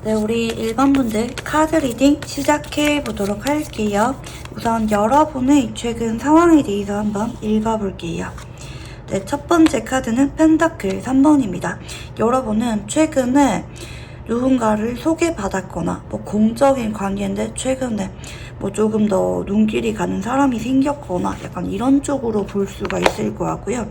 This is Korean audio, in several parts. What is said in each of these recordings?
네, 우리 일반분들 카드 리딩 시작해 보도록 할게요. 우선 여러분의 최근 상황에 대해서 한번 읽어볼게요. 네, 첫 번째 카드는 펜타클 3번입니다. 여러분은 최근에 누군가를 소개받았거나 뭐 공적인 관계인데 최근에 뭐 조금 더 눈길이 가는 사람이 생겼거나 약간 이런 쪽으로 볼 수가 있을 것 같고요.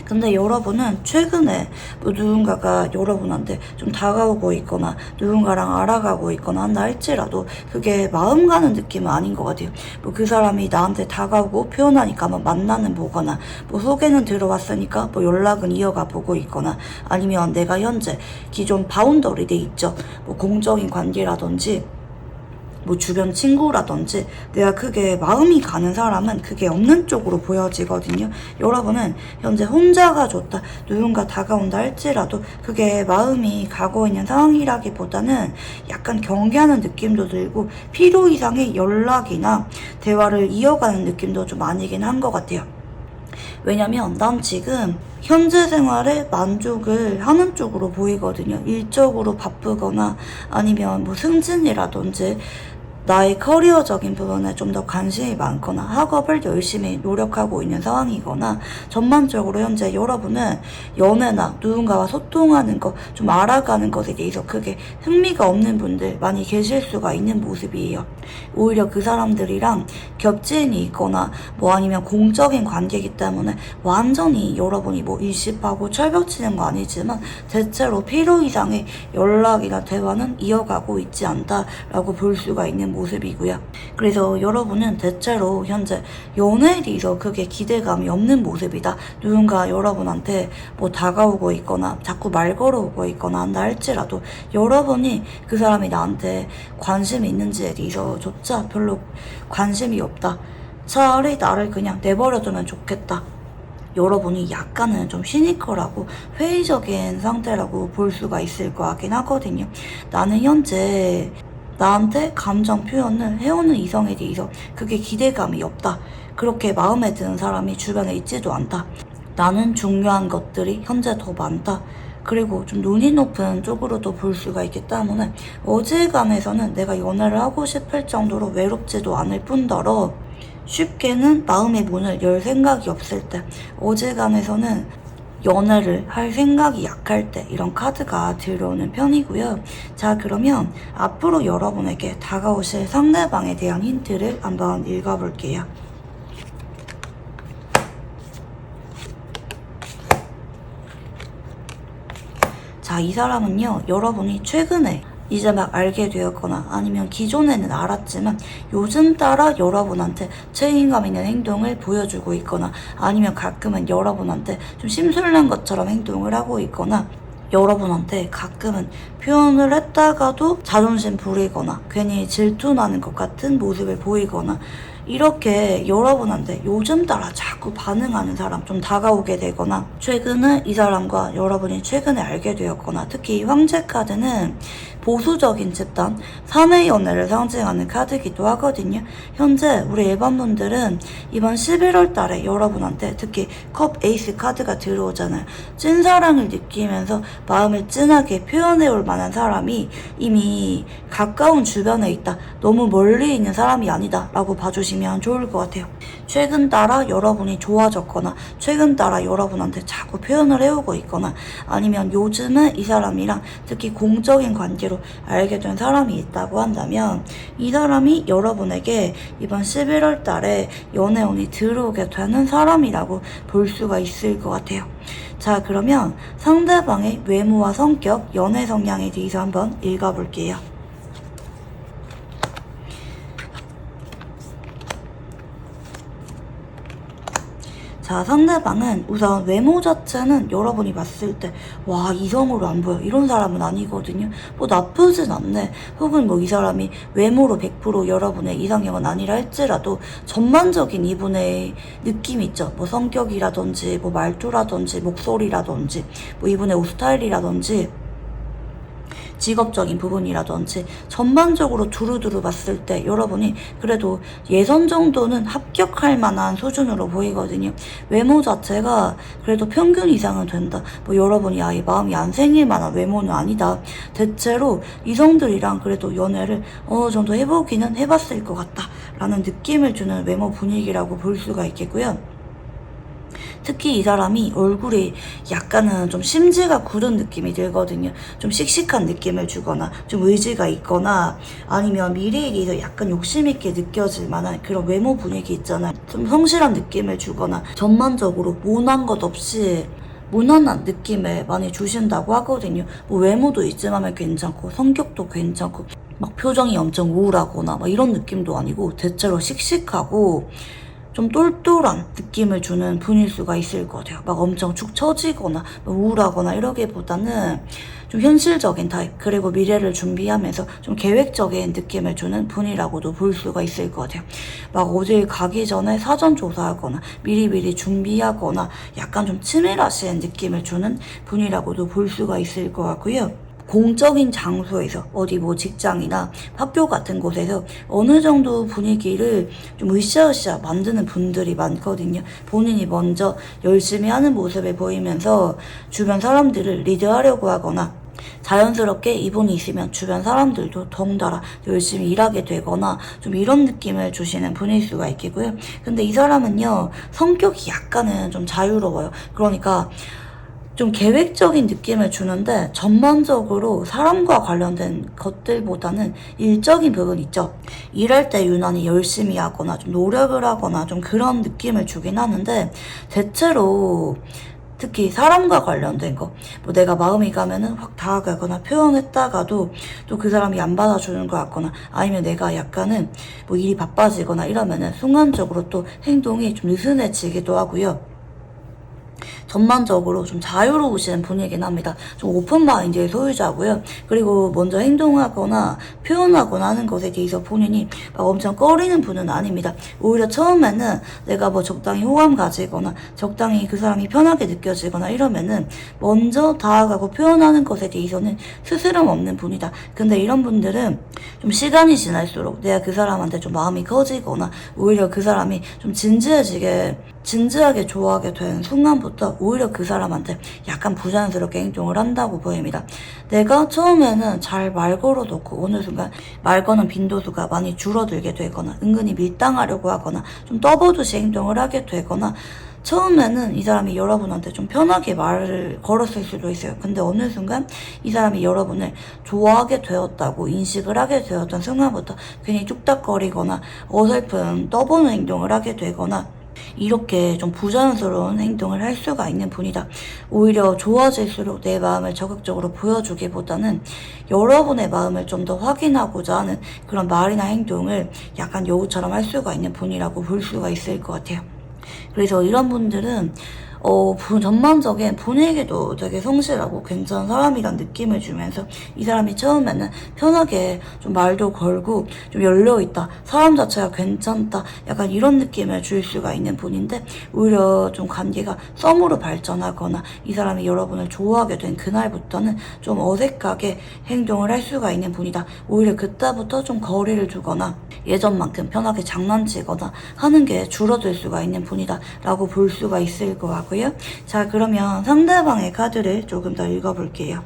근데 여러분은 최근에 뭐 누군가가 여러분한테 좀 다가오고 있거나 누군가랑 알아가고 있거나 한다 할지라도 그게 마음 가는 느낌은 아닌 것 같아요. 뭐 그 사람이 나한테 다가오고 표현하니까 뭐 만나는 보거나 뭐 소개는 들어왔으니까 뭐 연락은 이어가 보고 있거나 아니면 내가 현재 기존 바운더리 돼 있죠. 뭐 공적인 관계라든지 뭐 주변 친구라든지 내가 그게 마음이 가는 사람은 그게 없는 쪽으로 보여지거든요. 여러분은 현재 혼자가 좋다, 누군가 다가온다 할지라도 그게 마음이 가고 있는 상황이라기보다는 약간 경계하는 느낌도 들고 필요 이상의 연락이나 대화를 이어가는 느낌도 좀 아니긴 한 것 같아요. 왜냐면 난 지금 현재 생활에 만족을 하는 쪽으로 보이거든요. 일적으로 바쁘거나 아니면 뭐 승진이라든지 나의 커리어적인 부분에 좀 더 관심이 많거나 학업을 열심히 노력하고 있는 상황이거나 전반적으로 현재 여러분은 연애나 누군가와 소통하는 거, 좀 알아가는 것에 대해서 크게 흥미가 없는 분들 많이 계실 수가 있는 모습이에요. 오히려 그 사람들이랑 겹친이 있거나 뭐 아니면 공적인 관계이기 때문에 완전히 여러분이 뭐 일십하고 철벽치는 거 아니지만 대체로 필요 이상의 연락이나 대화는 이어가고 있지 않다라고 볼 수가 있는 모습이고요. 그래서 여러분은 대체로 현재 연애에 대해서 크게 기대감이 없는 모습이다. 누군가 여러분한테 뭐 다가오고 있거나 자꾸 말 걸어오고 있거나 한다 할지라도 여러분이 그 사람이 나한테 관심이 있는지에 대해서조차 별로 관심이 없다. 차라리 나를 그냥 내버려두면 좋겠다. 여러분이 약간은 좀 시니컬하고 회의적인 상태라고 볼 수가 있을 것 같긴 하거든요. 나는 현재 나한테 감정 표현을 해오는 이성에 대해서 그게 기대감이 없다. 그렇게 마음에 드는 사람이 주변에 있지도 않다. 나는 중요한 것들이 현재 더 많다. 그리고 좀 눈이 높은 쪽으로도 볼 수가 있기 때문에 어지간해서는 내가 연애를 하고 싶을 정도로 외롭지도 않을 뿐더러 쉽게는 마음의 문을 열 생각이 없을 때 어지간해서는 연애를 할 생각이 약할 때 이런 카드가 들어오는 편이고요. 자, 그러면 앞으로 여러분에게 다가오실 상대방에 대한 힌트를 한번 읽어볼게요. 자, 이 사람은요, 여러분이 최근에 이제 막 알게 되었거나 아니면 기존에는 알았지만 요즘 따라 여러분한테 책임감 있는 행동을 보여주고 있거나 아니면 가끔은 여러분한테 좀 심술난 것처럼 행동을 하고 있거나 여러분한테 가끔은 표현을 했다가도 자존심 부리거나 괜히 질투나는 것 같은 모습을 보이거나 이렇게 여러분한테 요즘 따라 자꾸 반응하는 사람 좀 다가오게 되거나 최근에 이 사람과 여러분이 최근에 알게 되었거나 특히 황제 카드는 보수적인 집단, 사내 연애를 상징하는 카드이기도 하거든요. 현재 우리 일반분들은 이번 11월 달에 여러분한테 특히 컵 에이스 카드가 들어오잖아요. 찐사랑을 느끼면서 마음을 진하게 표현해올 만한 사람이 이미 가까운 주변에 있다. 너무 멀리 있는 사람이 아니다. 라고 봐주시면 좋을 것 같아요. 최근 따라 여러분이 좋아졌거나 최근 따라 여러분한테 자꾸 표현을 해오고 있거나 아니면 요즘은 이 사람이랑 특히 공적인 관계로 알게 된 사람이 있다고 한다면 이 사람이 여러분에게 이번 11월 달에 연애운이 들어오게 되는 사람이라고 볼 수가 있을 것 같아요. 자, 그러면 상대방의 외모와 성격, 연애 성향에 대해서 한번 읽어볼게요. 자, 상대방은 우선 외모 자체는 여러분이 봤을 때 와, 이성으로 안 보여 이런 사람은 아니거든요. 뭐 나쁘진 않네, 혹은 뭐 이 사람이 외모로 100% 여러분의 이상형은 아니라 할지라도 전반적인 이분의 느낌 있죠. 뭐 성격이라든지 뭐 말투라든지 목소리라든지 뭐 이분의 옷 스타일이라든지 직업적인 부분이라든지 전반적으로 두루두루 봤을 때 여러분이 그래도 예선 정도는 합격할 만한 수준으로 보이거든요. 외모 자체가 그래도 평균 이상은 된다. 뭐 여러분이 아예 마음이 안 생길 만한 외모는 아니다. 대체로 이성들이랑 그래도 연애를 어느 정도 해보기는 해봤을 것 같다 라는 느낌을 주는 외모 분위기라고 볼 수가 있겠고요. 특히 이 사람이 얼굴이 약간은 좀 심지가 굳은 느낌이 들거든요. 좀 씩씩한 느낌을 주거나 좀 의지가 있거나 아니면 미래에 대해서 약간 욕심있게 느껴질 만한 그런 외모 분위기 있잖아요. 좀 성실한 느낌을 주거나 전반적으로 모난 것 없이 무난한 느낌을 많이 주신다고 하거든요. 뭐 외모도 있지만 괜찮고 성격도 괜찮고 막 표정이 엄청 우울하거나 막 이런 느낌도 아니고 대체로 씩씩하고 좀 똘똘한 느낌을 주는 분일 수가 있을 것 같아요. 막 엄청 축 처지거나 우울하거나 이러기보다는 좀 현실적인 타입, 그리고 미래를 준비하면서 좀 계획적인 느낌을 주는 분이라고도 볼 수가 있을 것 같아요. 막 어딜 가기 전에 사전 조사하거나 미리미리 준비하거나 약간 좀 치밀하신 느낌을 주는 분이라고도 볼 수가 있을 것 같고요. 공적인 장소에서 어디 뭐 직장이나 학교 같은 곳에서 어느 정도 분위기를 좀 으쌰으쌰 만드는 분들이 많거든요. 본인이 먼저 열심히 하는 모습을 보이면서 주변 사람들을 리드하려고 하거나 자연스럽게 이분이 있으면 주변 사람들도 덩달아 열심히 일하게 되거나 좀 이런 느낌을 주시는 분일 수가 있겠고요. 근데 이 사람은요, 성격이 약간은 좀 자유로워요. 그러니까 좀 계획적인 느낌을 주는데 전반적으로 사람과 관련된 것들보다는 일적인 부분 있죠. 일할 때 유난히 열심히 하거나 좀 노력을 하거나 좀 그런 느낌을 주긴 하는데 대체로 특히 사람과 관련된 거, 뭐 내가 마음이 가면은 확 다가가거나 표현했다가도 또 그 사람이 안 받아주는 것 같거나 아니면 내가 약간은 뭐 일이 바빠지거나 이러면은 순간적으로 또 행동이 좀 느슨해지기도 하고요. 전반적으로 좀 자유로우신 분이긴 합니다. 좀 오픈마인드의 소유자고요. 그리고 먼저 행동하거나 표현하거나 하는 것에 대해서 본인이 막 엄청 꺼리는 분은 아닙니다. 오히려 처음에는 내가 뭐 적당히 호감 가지거나 적당히 그 사람이 편하게 느껴지거나 이러면은 먼저 다가가고 표현하는 것에 대해서는 스스럼 없는 분이다. 근데 이런 분들은 좀 시간이 지날수록 내가 그 사람한테 좀 마음이 커지거나 오히려 그 사람이 좀 진지하게 좋아하게 된 순간부터 오히려 그 사람한테 약간 부자연스럽게 행동을 한다고 보입니다. 내가 처음에는 잘 말 걸어놓고 어느 순간 말 거는 빈도수가 많이 줄어들게 되거나 은근히 밀당하려고 하거나 좀 떠보듯이 행동을 하게 되거나 처음에는 이 사람이 여러분한테 좀 편하게 말을 걸었을 수도 있어요. 근데 어느 순간 이 사람이 여러분을 좋아하게 되었다고 인식을 하게 되었던 순간부터 괜히 뚝딱거리거나 어설픈 떠보는 행동을 하게 되거나 이렇게 좀 부자연스러운 행동을 할 수가 있는 분이다. 오히려 좋아질수록 내 마음을 적극적으로 보여주기보다는 여러분의 마음을 좀 더 확인하고자 하는 그런 말이나 행동을 약간 여우처럼 할 수가 있는 분이라고 볼 수가 있을 것 같아요. 그래서 이런 분들은 전반적인 분위기도 되게 성실하고 괜찮은 사람이란 느낌을 주면서 이 사람이 처음에는 편하게 좀 말도 걸고 좀 열려있다, 사람 자체가 괜찮다, 약간 이런 느낌을 줄 수가 있는 분인데 오히려 좀 관계가 썸으로 발전하거나 이 사람이 여러분을 좋아하게 된 그날부터는 좀 어색하게 행동을 할 수가 있는 분이다. 오히려 그때부터 좀 거리를 두거나 예전만큼 편하게 장난치거나 하는 게 줄어들 수가 있는 분이다 라고 볼 수가 있을 것 같고요. 자, 그러면 상대방의 카드를 조금 더 읽어볼게요.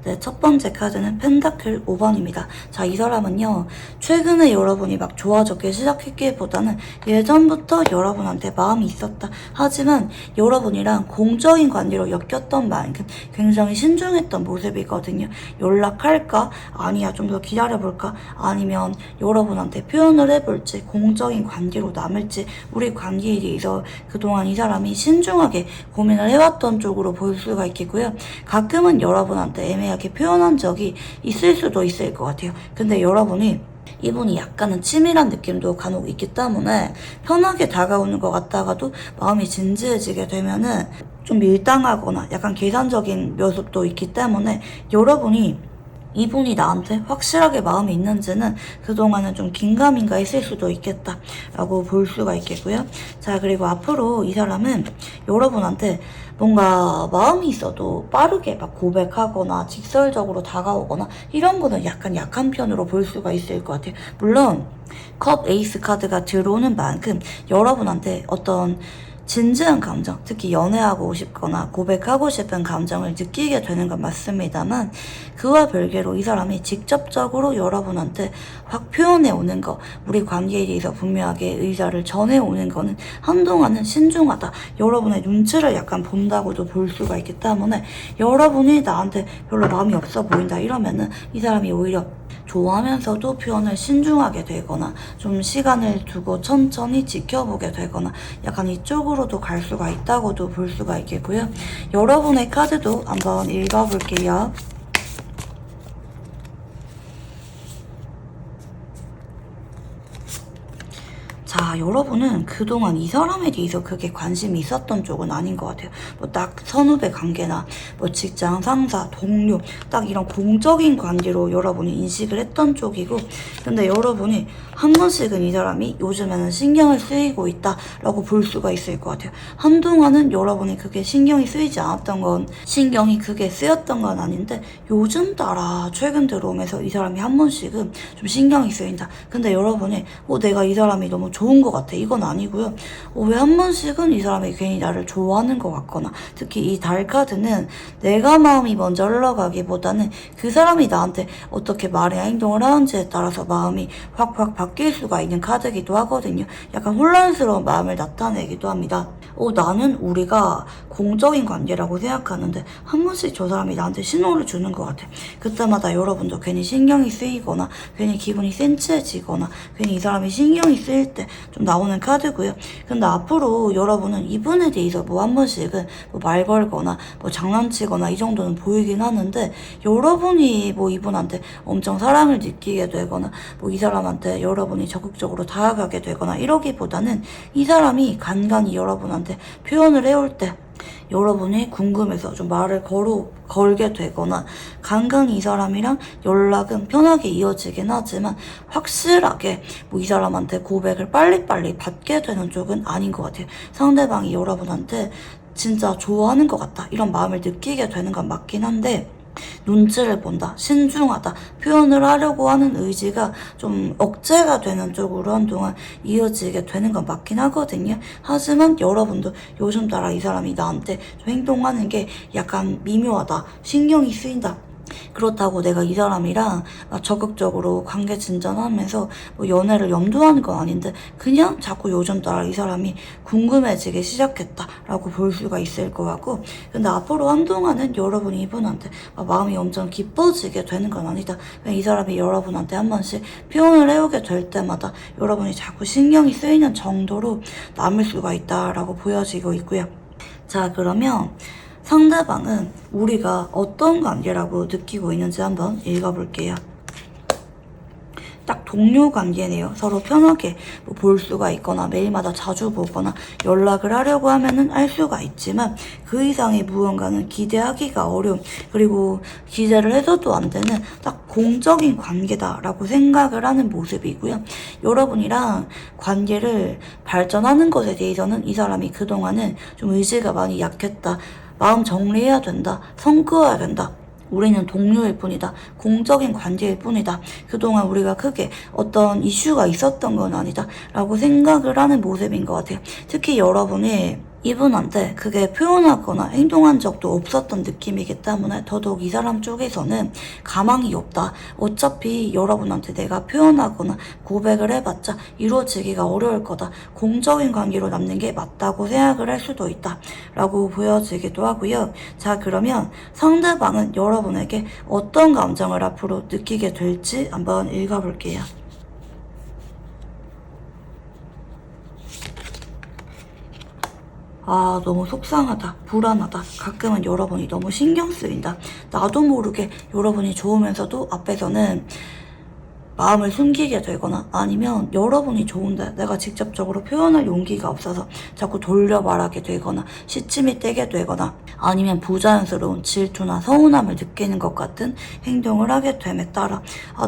네, 첫 번째 카드는 펜타클 5번입니다. 자, 이 사람은요, 최근에 여러분이 막 좋아졌기 시작했기보다는 예전부터 여러분한테 마음이 있었다. 하지만 여러분이랑 공적인 관계로 엮였던 만큼 굉장히 신중했던 모습이거든요. 연락할까? 아니야, 좀 더 기다려볼까? 아니면 여러분한테 표현을 해볼지, 공적인 관계로 남을지, 우리 관계에 대해서 그동안 이 사람이 신중하게 고민을 해왔던 쪽으로 볼 수가 있겠고요. 가끔은 여러분한테 애매하게 표현한 적이 있을 수도 있을 것 같아요. 근데 여러분이 이분이 약간은 치밀한 느낌도 간혹 있기 때문에 편하게 다가오는 것 같다가도 마음이 진지해지게 되면은 좀 밀당하거나 약간 계산적인 모습도 있기 때문에 여러분이 이분이 나한테 확실하게 마음이 있는지는 그동안은 좀 긴가민가 했을 수도 있겠다 라고 볼 수가 있겠고요. 자, 그리고 앞으로 이 사람은 여러분한테 뭔가 마음이 있어도 빠르게 막 고백하거나 직설적으로 다가오거나 이런 거는 약간 약한 편으로 볼 수가 있을 것 같아요. 물론 컵 에이스 카드가 들어오는 만큼 여러분한테 어떤 진지한 감정, 특히 연애하고 싶거나 고백하고 싶은 감정을 느끼게 되는 건 맞습니다만 그와 별개로 이 사람이 직접적으로 여러분한테 확 표현해 오는 거, 우리 관계에 대해서 분명하게 의사를 전해 오는 거는 한동안은 신중하다. 여러분의 눈치를 약간 본다고도 볼 수가 있기 때문에 여러분이 나한테 별로 마음이 없어 보인다 이러면은 이 사람이 오히려 좋아하면서도 표현을 신중하게 되거나 좀 시간을 두고 천천히 지켜보게 되거나 약간 이쪽으로도 갈 수가 있다고도 볼 수가 있겠고요. 여러분의 카드도 한번 읽어볼게요. 자, 여러분은 그동안 이 사람에 대해서 그게 관심이 있었던 쪽은 아닌 것 같아요. 뭐 딱 선후배 관계나 뭐 직장 상사, 동료 딱 이런 공적인 관계로 여러분이 인식을 했던 쪽이고 근데 여러분이 한 번씩은 이 사람이 요즘에는 신경을 쓰이고 있다라고 볼 수가 있을 것 같아요. 한동안은 여러분이 그게 신경이 쓰이지 않았던 건 신경이 그게 쓰였던 건 아닌데 요즘 따라 최근 들어오면서 이 사람이 한 번씩은 좀 신경이 쓰인다. 근데 여러분이 내가 이 사람이 너무 좋은 것 같아. 이건 아니고요. 왜 한 번씩은 이 사람이 괜히 나를 좋아하는 것 같거나 특히 이 달 카드는 내가 마음이 먼저 흘러가기보다는 그 사람이 나한테 어떻게 말이나 행동을 하는지에 따라서 마음이 확확 바뀔 수가 있는 카드이기도 하거든요. 약간 혼란스러운 마음을 나타내기도 합니다. 나는 우리가 공적인 관계라고 생각하는데 한 번씩 저 사람이 나한테 신호를 주는 것 같아. 그때마다 여러분도 괜히 신경이 쓰이거나 괜히 기분이 센치해지거나 괜히 이 사람이 신경이 쓰일 때 좀 나오는 카드고요. 근데 앞으로 여러분은 이분에 대해서 뭐 한 번씩은 뭐 말 걸거나 뭐 장난치거나 이 정도는 보이긴 하는데 여러분이 뭐 이분한테 엄청 사랑을 느끼게 되거나 뭐 이 사람한테 여러분이 적극적으로 다가가게 되거나 이러기보다는 이 사람이 간간히 여러분한테 표현을 해올 때 여러분이 궁금해서 좀 말을 걸게 되거나 간간히 이 사람이랑 연락은 편하게 이어지긴 하지만 확실하게 뭐 이 사람한테 고백을 빨리빨리 받게 되는 쪽은 아닌 것 같아요. 상대방이 여러분한테 진짜 좋아하는 것 같다 이런 마음을 느끼게 되는 건 맞긴 한데 눈치를 본다, 신중하다, 표현을 하려고 하는 의지가 좀 억제가 되는 쪽으로 한동안 이어지게 되는 건 맞긴 하거든요. 하지만 여러분도 요즘 따라 이 사람이 나한테 좀 행동하는 게 약간 미묘하다, 신경이 쓰인다. 그렇다고 내가 이 사람이랑 적극적으로 관계 진전하면서 뭐 연애를 염두하는 건 아닌데 그냥 자꾸 요즘 따라 이 사람이 궁금해지기 시작했다라고 볼 수가 있을 것 같고 근데 앞으로 한동안은 여러분이 이분한테 마음이 엄청 깊어지게 되는 건 아니다. 그냥 이 사람이 여러분한테 한 번씩 표현을 해오게 될 때마다 여러분이 자꾸 신경이 쓰이는 정도로 남을 수가 있다라고 보여지고 있고요. 자, 그러면 상대방은 우리가 어떤 관계라고 느끼고 있는지 한번 읽어볼게요. 딱 동료 관계네요. 서로 편하게 볼 수가 있거나 매일마다 자주 보거나 연락을 하려고 하면은 할 수가 있지만 그 이상의 무언가는 기대하기가 어려움 그리고 기대를 해서도 안 되는 딱 공적인 관계다라고 생각을 하는 모습이고요. 여러분이랑 관계를 발전하는 것에 대해서는 이 사람이 그동안은 좀 의지가 많이 약했다. 마음 정리해야 된다. 성 그어야 된다. 우리는 동료일 뿐이다. 공적인 관계일 뿐이다. 그동안 우리가 크게 어떤 이슈가 있었던 건 아니다. 라고 생각을 하는 모습인 것 같아요. 특히 여러분이 이분한테 그게 표현하거나 행동한 적도 없었던 느낌이기 때문에 더더욱 이 사람 쪽에서는 가망이 없다. 어차피 여러분한테 내가 표현하거나 고백을 해봤자 이루어지기가 어려울 거다. 공적인 관계로 남는 게 맞다고 생각을 할 수도 있다. 라고 보여지기도 하고요. 자, 그러면 상대방은 여러분에게 어떤 감정을 앞으로 느끼게 될지 한번 읽어볼게요. 너무 속상하다, 불안하다, 가끔은 여러분이 너무 신경 쓰인다. 나도 모르게 여러분이 좋으면서도 앞에서는 마음을 숨기게 되거나 아니면 여러분이 좋은데 내가 직접적으로 표현할 용기가 없어서 자꾸 돌려 말하게 되거나 시침이 떼게 되거나 아니면 부자연스러운 질투나 서운함을 느끼는 것 같은 행동을 하게 됨에 따라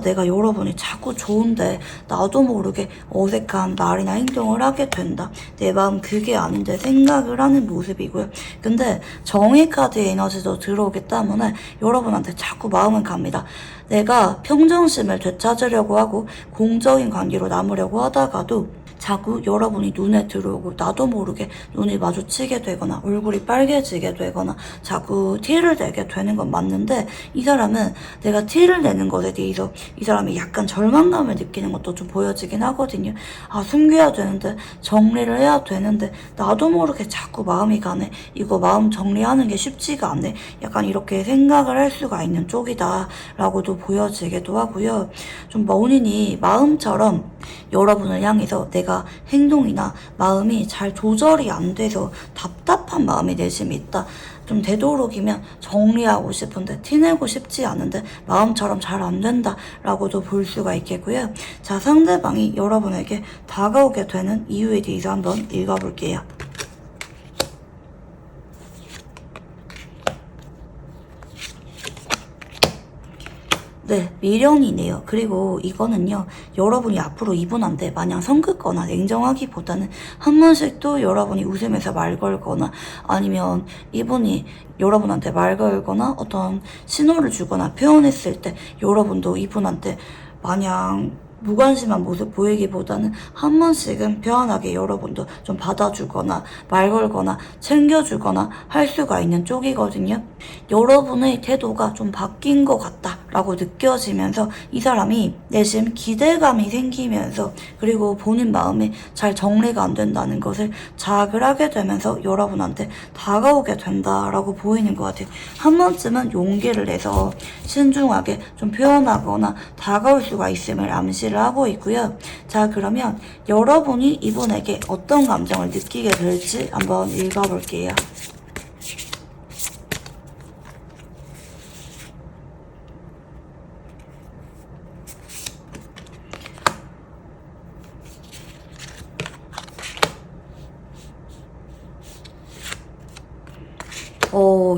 내가 여러분이 자꾸 좋은데 나도 모르게 어색한 말이나 행동을 하게 된다. 내 마음 그게 아닌데 생각을 하는 모습이고요. 근데 정의 카드의 에너지도 들어오기 때문에 여러분한테 자꾸 마음은 갑니다. 내가 평정심을 되찾으려고 하고 공적인 관계로 남으려고 하다가도 자꾸 여러분이 눈에 들어오고 나도 모르게 눈이 마주치게 되거나 얼굴이 빨개지게 되거나 자꾸 티를 내게 되는 건 맞는데 이 사람은 내가 티를 내는 것에 대해서 이 사람이 약간 절망감을 느끼는 것도 좀 보여지긴 하거든요. 숨겨야 되는데 정리를 해야 되는데 나도 모르게 자꾸 마음이 가네. 이거 마음 정리하는 게 쉽지가 않네. 약간 이렇게 생각을 할 수가 있는 쪽이다 라고도 보여지기도 하고요. 좀 본인이 마음처럼 여러분을 향해서 내가 행동이나 마음이 잘 조절이 안 돼서 답답한 마음이 내심이 있다. 좀 되도록이면 정리하고 싶은데 티내고 싶지 않은데 마음처럼 잘 안 된다 라고도 볼 수가 있겠고요. 자, 상대방이 여러분에게 다가오게 되는 이유에 대해서 한번 읽어볼게요. 네, 미련이네요. 그리고 이거는요, 여러분이 앞으로 이분한테 마냥 성긋거나 냉정하기보다는 한 번씩 또 여러분이 웃으면서 말 걸거나 아니면 이분이 여러분한테 말 걸거나 어떤 신호를 주거나 표현했을 때 여러분도 이분한테 마냥 무관심한 모습 보이기보다는 한 번씩은 편안하게 여러분도 좀 받아주거나 말 걸거나 챙겨주거나 할 수가 있는 쪽이거든요. 여러분의 태도가 좀 바뀐 것 같다라고 느껴지면서 이 사람이 내심 기대감이 생기면서 그리고 본인 마음이 잘 정리가 안 된다는 것을 자각을 하게 되면서 여러분한테 다가오게 된다라고 보이는 것 같아요. 한 번쯤은 용기를 내서 신중하게 좀 표현하거나 다가올 수가 있음을 암시를 하고 있고요. 자, 그러면 여러분이 이분에게 어떤 감정을 느끼게 될지 한번 읽어볼게요.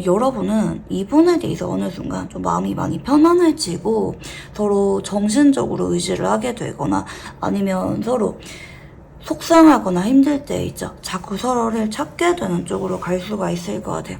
여러분은 이분에 대해서 어느 순간 좀 마음이 많이 편안해지고 서로 정신적으로 의지를 하게 되거나 아니면 서로 속상하거나 힘들 때 있죠. 자꾸 서로를 찾게 되는 쪽으로 갈 수가 있을 것 같아요.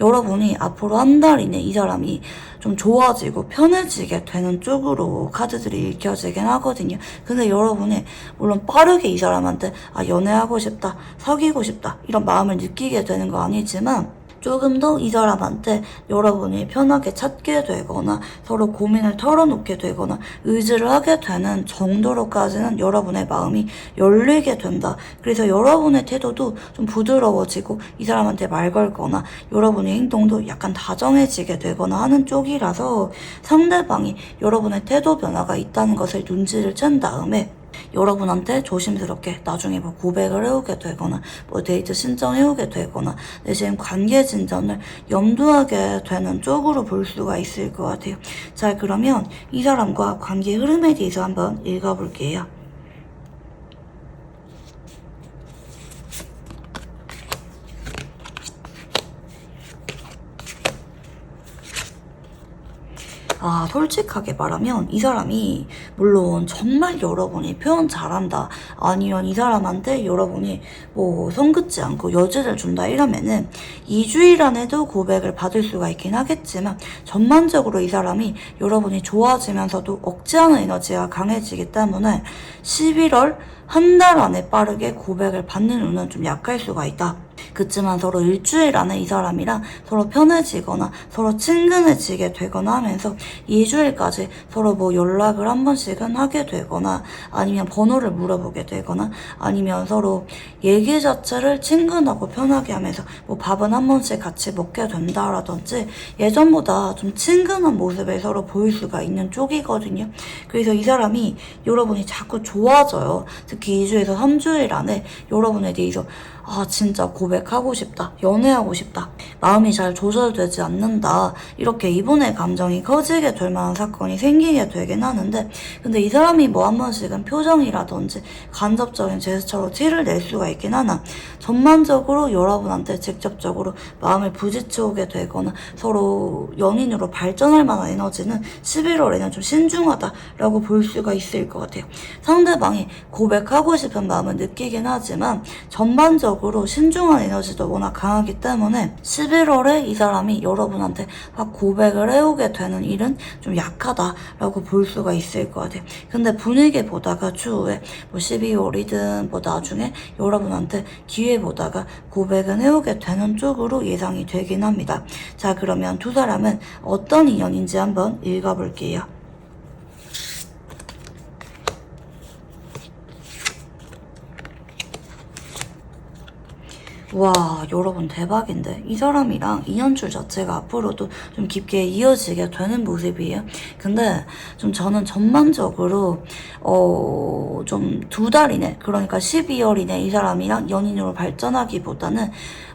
여러분이 앞으로 한 달 이내 이 사람이 좀 좋아지고 편해지게 되는 쪽으로 카드들이 읽혀지긴 하거든요. 근데 여러분이 물론 빠르게 이 사람한테 연애하고 싶다, 사귀고 싶다 이런 마음을 느끼게 되는 거 아니지만 조금 더 이 사람한테 여러분이 편하게 찾게 되거나 서로 고민을 털어놓게 되거나 의지를 하게 되는 정도로까지는 여러분의 마음이 열리게 된다. 그래서 여러분의 태도도 좀 부드러워지고 이 사람한테 말 걸거나 여러분의 행동도 약간 다정해지게 되거나 하는 쪽이라서 상대방이 여러분의 태도 변화가 있다는 것을 눈치를 챈 다음에 여러분한테 조심스럽게 나중에 뭐 고백을 해오게 되거나 뭐 데이트 신청해오게 되거나 내심 관계 진전을 염두하게 되는 쪽으로 볼 수가 있을 것 같아요. 자, 그러면 이 사람과 관계 흐름에 대해서 한번 읽어볼게요. 솔직하게 말하면 이 사람이 물론 정말 여러분이 표현 잘한다 아니면 이 사람한테 여러분이 뭐 성긋지 않고 여지를 준다 이러면은 2주일 안에도 고백을 받을 수가 있긴 하겠지만 전반적으로 이 사람이 여러분이 좋아지면서도 억제하는 에너지가 강해지기 때문에 11월 한 달 안에 빠르게 고백을 받는 운은 좀 약할 수가 있다. 그치만 서로 일주일 안에 이 사람이랑 서로 편해지거나 서로 친근해지게 되거나 하면서 2주일까지 서로 뭐 연락을 한 번씩은 하게 되거나 아니면 번호를 물어보게 되거나 아니면 서로 얘기 자체를 친근하고 편하게 하면서 뭐 밥은 한 번씩 같이 먹게 된다라든지 예전보다 좀 친근한 모습을 서로 보일 수가 있는 쪽이거든요. 그래서 이 사람이 여러분이 자꾸 좋아져요. 특히 2주에서 3주일 안에 여러분에 대해서 아, 진짜 고백하고 싶다, 연애하고 싶다, 마음이 잘 조절되지 않는다, 이렇게 이분의 감정이 커지게 될 만한 사건이 생기게 되긴 하는데, 근데 이 사람이 뭐 한 번씩은 표정이라든지 간접적인 제스처로 티를 낼 수가 있긴 하나, 전반적으로 여러분한테 직접적으로 마음을 부딪혀오게 되거나 서로 연인으로 발전할 만한 에너지는 11월에는 좀 신중하다라고 볼 수가 있을 것 같아요. 상대방이 고백하고 싶은 마음을 느끼긴 하지만 전반적으로 신중한 에너지도 워낙 강하기 때문에 11월에 이 사람이 여러분한테 막 고백을 해오게 되는 일은 좀 약하다라고 볼 수가 있을 것 같아요. 근데 분위기 보다가 추후에 뭐 12월이든 뭐 나중에 여러분한테 기회 보다가 고백은 해오게 되는 쪽으로 예상이 되긴 합니다. 자, 그러면 두 사람은 어떤 인연인지 한번 읽어볼게요. 와, 여러분 대박인데 이 사람이랑 인연줄 자체가 앞으로도 좀 깊게 이어지게 되는 모습이에요. 근데 좀 저는 전반적으로 좀 두 달 이내, 그러니까 12월 이내 이 사람이랑 연인으로 발전하기보다는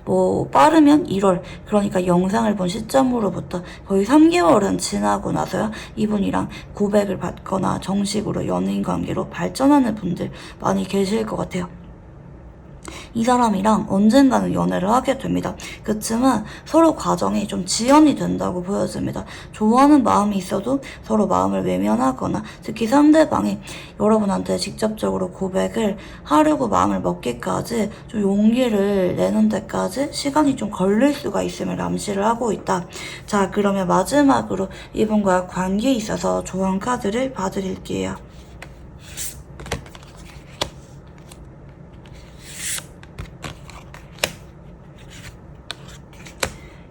뭐 빠르면 1월, 그러니까 영상을 본 시점으로부터 거의 3개월은 지나고 나서야 이분이랑 고백을 받거나 정식으로 연인 관계로 발전하는 분들 많이 계실 것 같아요. 이 사람이랑 언젠가는 연애를 하게 됩니다. 그렇지만 서로 과정이 좀 지연이 된다고 보여집니다. 좋아하는 마음이 있어도 서로 마음을 외면하거나, 특히 상대방이 여러분한테 직접적으로 고백을 하려고 마음을 먹기까지 좀 용기를 내는 데까지 시간이 좀 걸릴 수가 있음을 암시를 하고 있다. 자, 그러면 마지막으로 이분과 관계에 있어서 조언 카드를 봐드릴게요.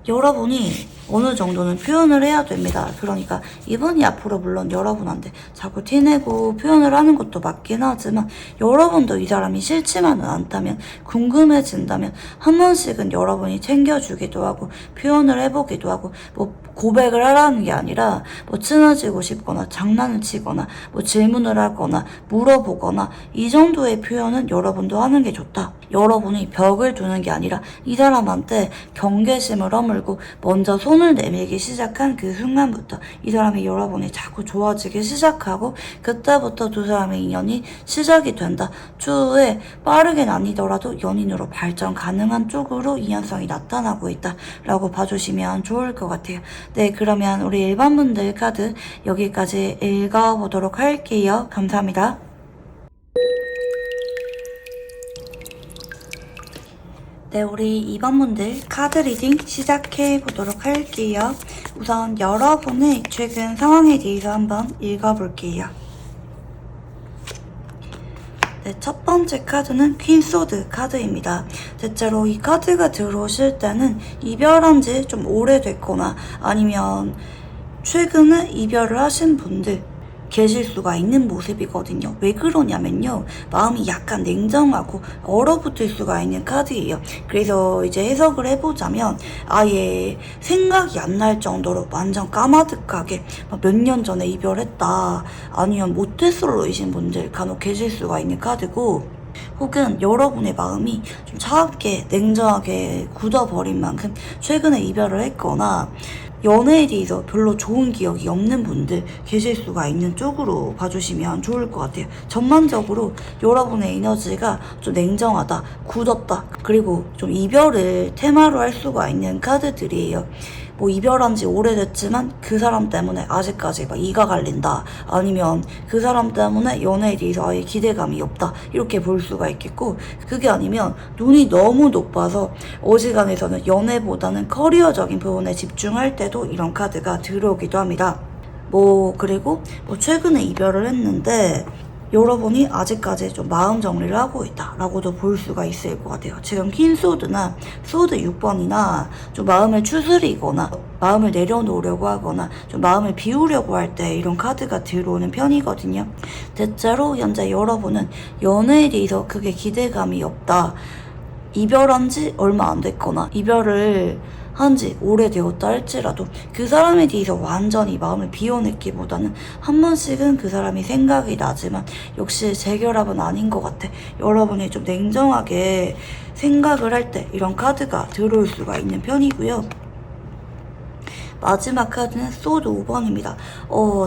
여러분이 어느 정도는 표현을 해야 됩니다. 그러니까 이분이 앞으로 물론 여러분한테 자꾸 티내고 표현을 하는 것도 맞긴 하지만, 여러분도 이 사람이 싫지만은 않다면, 궁금해진다면 한 번씩은 여러분이 챙겨주기도 하고 표현을 해보기도 하고, 뭐 고백을 하라는 게 아니라 뭐 친해지고 싶거나 장난을 치거나 뭐 질문을 하거나 물어보거나, 이 정도의 표현은 여러분도 하는 게 좋다. 여러분이 벽을 두는 게 아니라 이 사람한테 경계심을 허물고 먼저 손을 내밀기 시작한 그 순간부터 이 사람이 여러분이 자꾸 좋아지기 시작하고, 그때부터 두 사람의 인연이 시작이 된다. 추후에 빠르게는 아니더라도 연인으로 발전 가능한 쪽으로 인연성이 나타나고 있다라고 봐주시면 좋을 것 같아요. 네, 그러면 우리 일반분들 카드 여기까지 읽어보도록 할게요. 감사합니다. 네, 우리 2번분들 카드 리딩 시작해보도록 할게요. 우선 여러분의 최근 상황에 대해서 한번 읽어볼게요. 네, 첫 번째 카드는 퀸소드 카드입니다. 대체로 이 카드가 들어오실 때는 이별한 지 좀 오래됐거나 아니면 최근에 이별을 하신 분들 계실 수가 있는 모습이거든요. 왜 그러냐면요, 마음이 약간 냉정하고 얼어붙을 수가 있는 카드예요. 그래서 이제 해석을 해보자면, 아예 생각이 안 날 정도로 완전 까마득하게 몇 년 전에 이별했다, 아니면 모태솔로이신 분들 간혹 계실 수가 있는 카드고, 혹은 여러분의 마음이 좀 차갑게 냉정하게 굳어버린 만큼 최근에 이별을 했거나 연애에 대해서 별로 좋은 기억이 없는 분들 계실 수가 있는 쪽으로 봐주시면 좋을 것 같아요. 전반적으로 여러분의 에너지가 좀 냉정하다, 굳었다, 그리고 좀 이별을 테마로 할 수가 있는 카드들이에요. 뭐 이별한 지 오래됐지만 그 사람 때문에 아직까지 막 이가 갈린다, 아니면 그 사람 때문에 연애에 대해서 아예 기대감이 없다, 이렇게 볼 수가 있겠고, 그게 아니면 눈이 너무 높아서 어지간해서는 연애보다는 커리어적인 부분에 집중할 때도 이런 카드가 들어오기도 합니다. 그리고 최근에 이별을 했는데 여러분이 아직까지 좀 마음 정리를 하고 있다라고도 볼 수가 있을 것 같아요. 지금 퀸소드나 소드 6번이나 좀 마음을 추스리거나 마음을 내려놓으려고 하거나 좀 마음을 비우려고 할 때 이런 카드가 들어오는 편이거든요. 대체로 현재 여러분은 연애에 대해서 크게 기대감이 없다, 이별한 지 얼마 안 됐거나 이별을 한지 오래되었다 할지라도 그 사람에 대해서 완전히 마음을 비워냈기보다는 한 번씩은 그 사람이 생각이 나지만 역시 재결합은 아닌 것 같아. 여러분이 좀 냉정하게 생각을 할 때 이런 카드가 들어올 수가 있는 편이고요. 마지막 카드는 소드 5번입니다.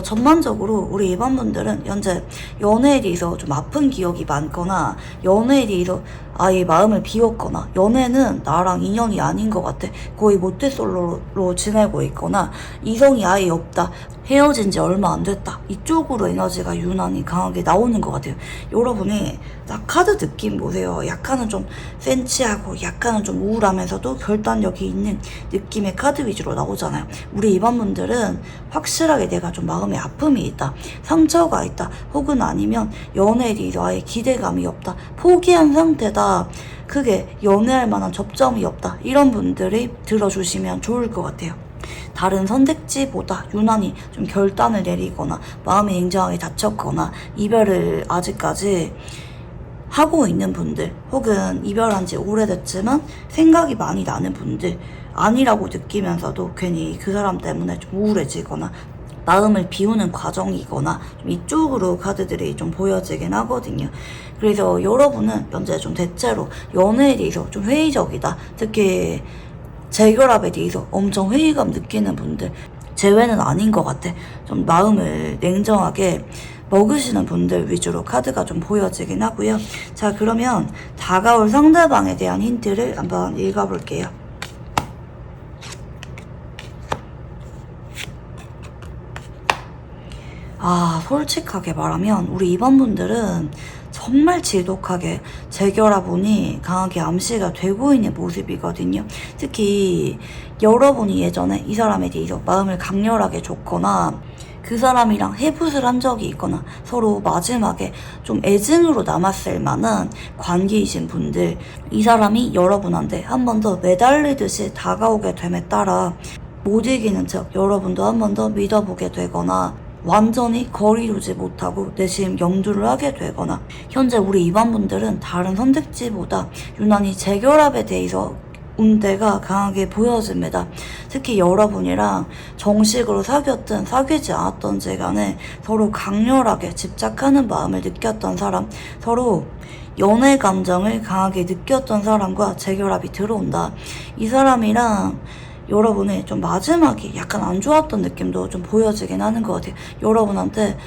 전반적으로 우리 일반 분들은 현재 연애에 대해서 좀 아픈 기억이 많거나 연애에 대해서 아예 마음을 비웠거나 연애는 나랑 인연이 아닌 것 같아. 거의 모태솔로로 지내고 있거나 이성이 아예 없다. 헤어진 지 얼마 안 됐다. 이쪽으로 에너지가 유난히 강하게 나오는 것 같아요. 여러분이 딱 카드 느낌 보세요. 약간은 좀 센치하고 약간은 좀 우울하면서도 결단력이 있는 느낌의 카드 위주로 나오잖아요. 우리 일반 분들은 확실하게 내가 좀 마음에 아픔이 있다. 상처가 있다. 혹은 아니면 연애에 대해서 아예 기대감이 없다. 포기한 상태다. 크게 연애할 만한 접점이 없다. 이런 분들이 들어주시면 좋을 것 같아요. 다른 선택지보다 유난히 좀 결단을 내리거나 마음이 냉정하게 다쳤거나 이별을 아직까지 하고 있는 분들 혹은 이별한 지 오래됐지만 생각이 많이 나는 분들 아니라고 느끼면서도 괜히 그 사람 때문에 좀 우울해지거나 마음을 비우는 과정이거나 좀 이쪽으로 카드들이 좀 보여지긴 하거든요. 그래서 여러분은 현재 좀 대체로 연애에 대해서 좀 회의적이다. 특히 재결합에 대해서 엄청 회의감 느끼는 분들 제외는 아닌 것 같아. 좀 마음을 냉정하게 먹으시는 분들 위주로 카드가 좀 보여지긴 하고요. 자, 그러면 다가올 상대방에 대한 힌트를 한번 읽어볼게요. 솔직하게 말하면 우리 이번 분들은 정말 지독하게 재결합운이 강하게 암시가 되고 있는 모습이거든요. 특히 여러분이 예전에 이 사람에 대해서 마음을 강렬하게 줬거나 그 사람이랑 해붓을 한 적이 있거나 서로 마지막에 좀 애증으로 남았을 만한 관계이신 분들, 이 사람이 여러분한테 한 번 더 매달리듯이 다가오게 됨에 따라 못 이기는 척 여러분도 한 번 더 믿어보게 되거나 완전히 거리 두지 못하고 내심 염두를 하게 되거나 현재 우리 이반분들은 다른 선택지보다 유난히 재결합에 대해서 운대가 강하게 보여집니다. 특히 여러분이랑 정식으로 사귀었든 사귀지 않았던지 간에 서로 강렬하게 집착하는 마음을 느꼈던 사람, 서로 연애 감정을 강하게 느꼈던 사람과 재결합이 들어온다. 이 사람이랑 여러분의 좀 마지막이 약간 안 좋았던 느낌도 좀 보여지긴 하는 것 같아요. 여러분한테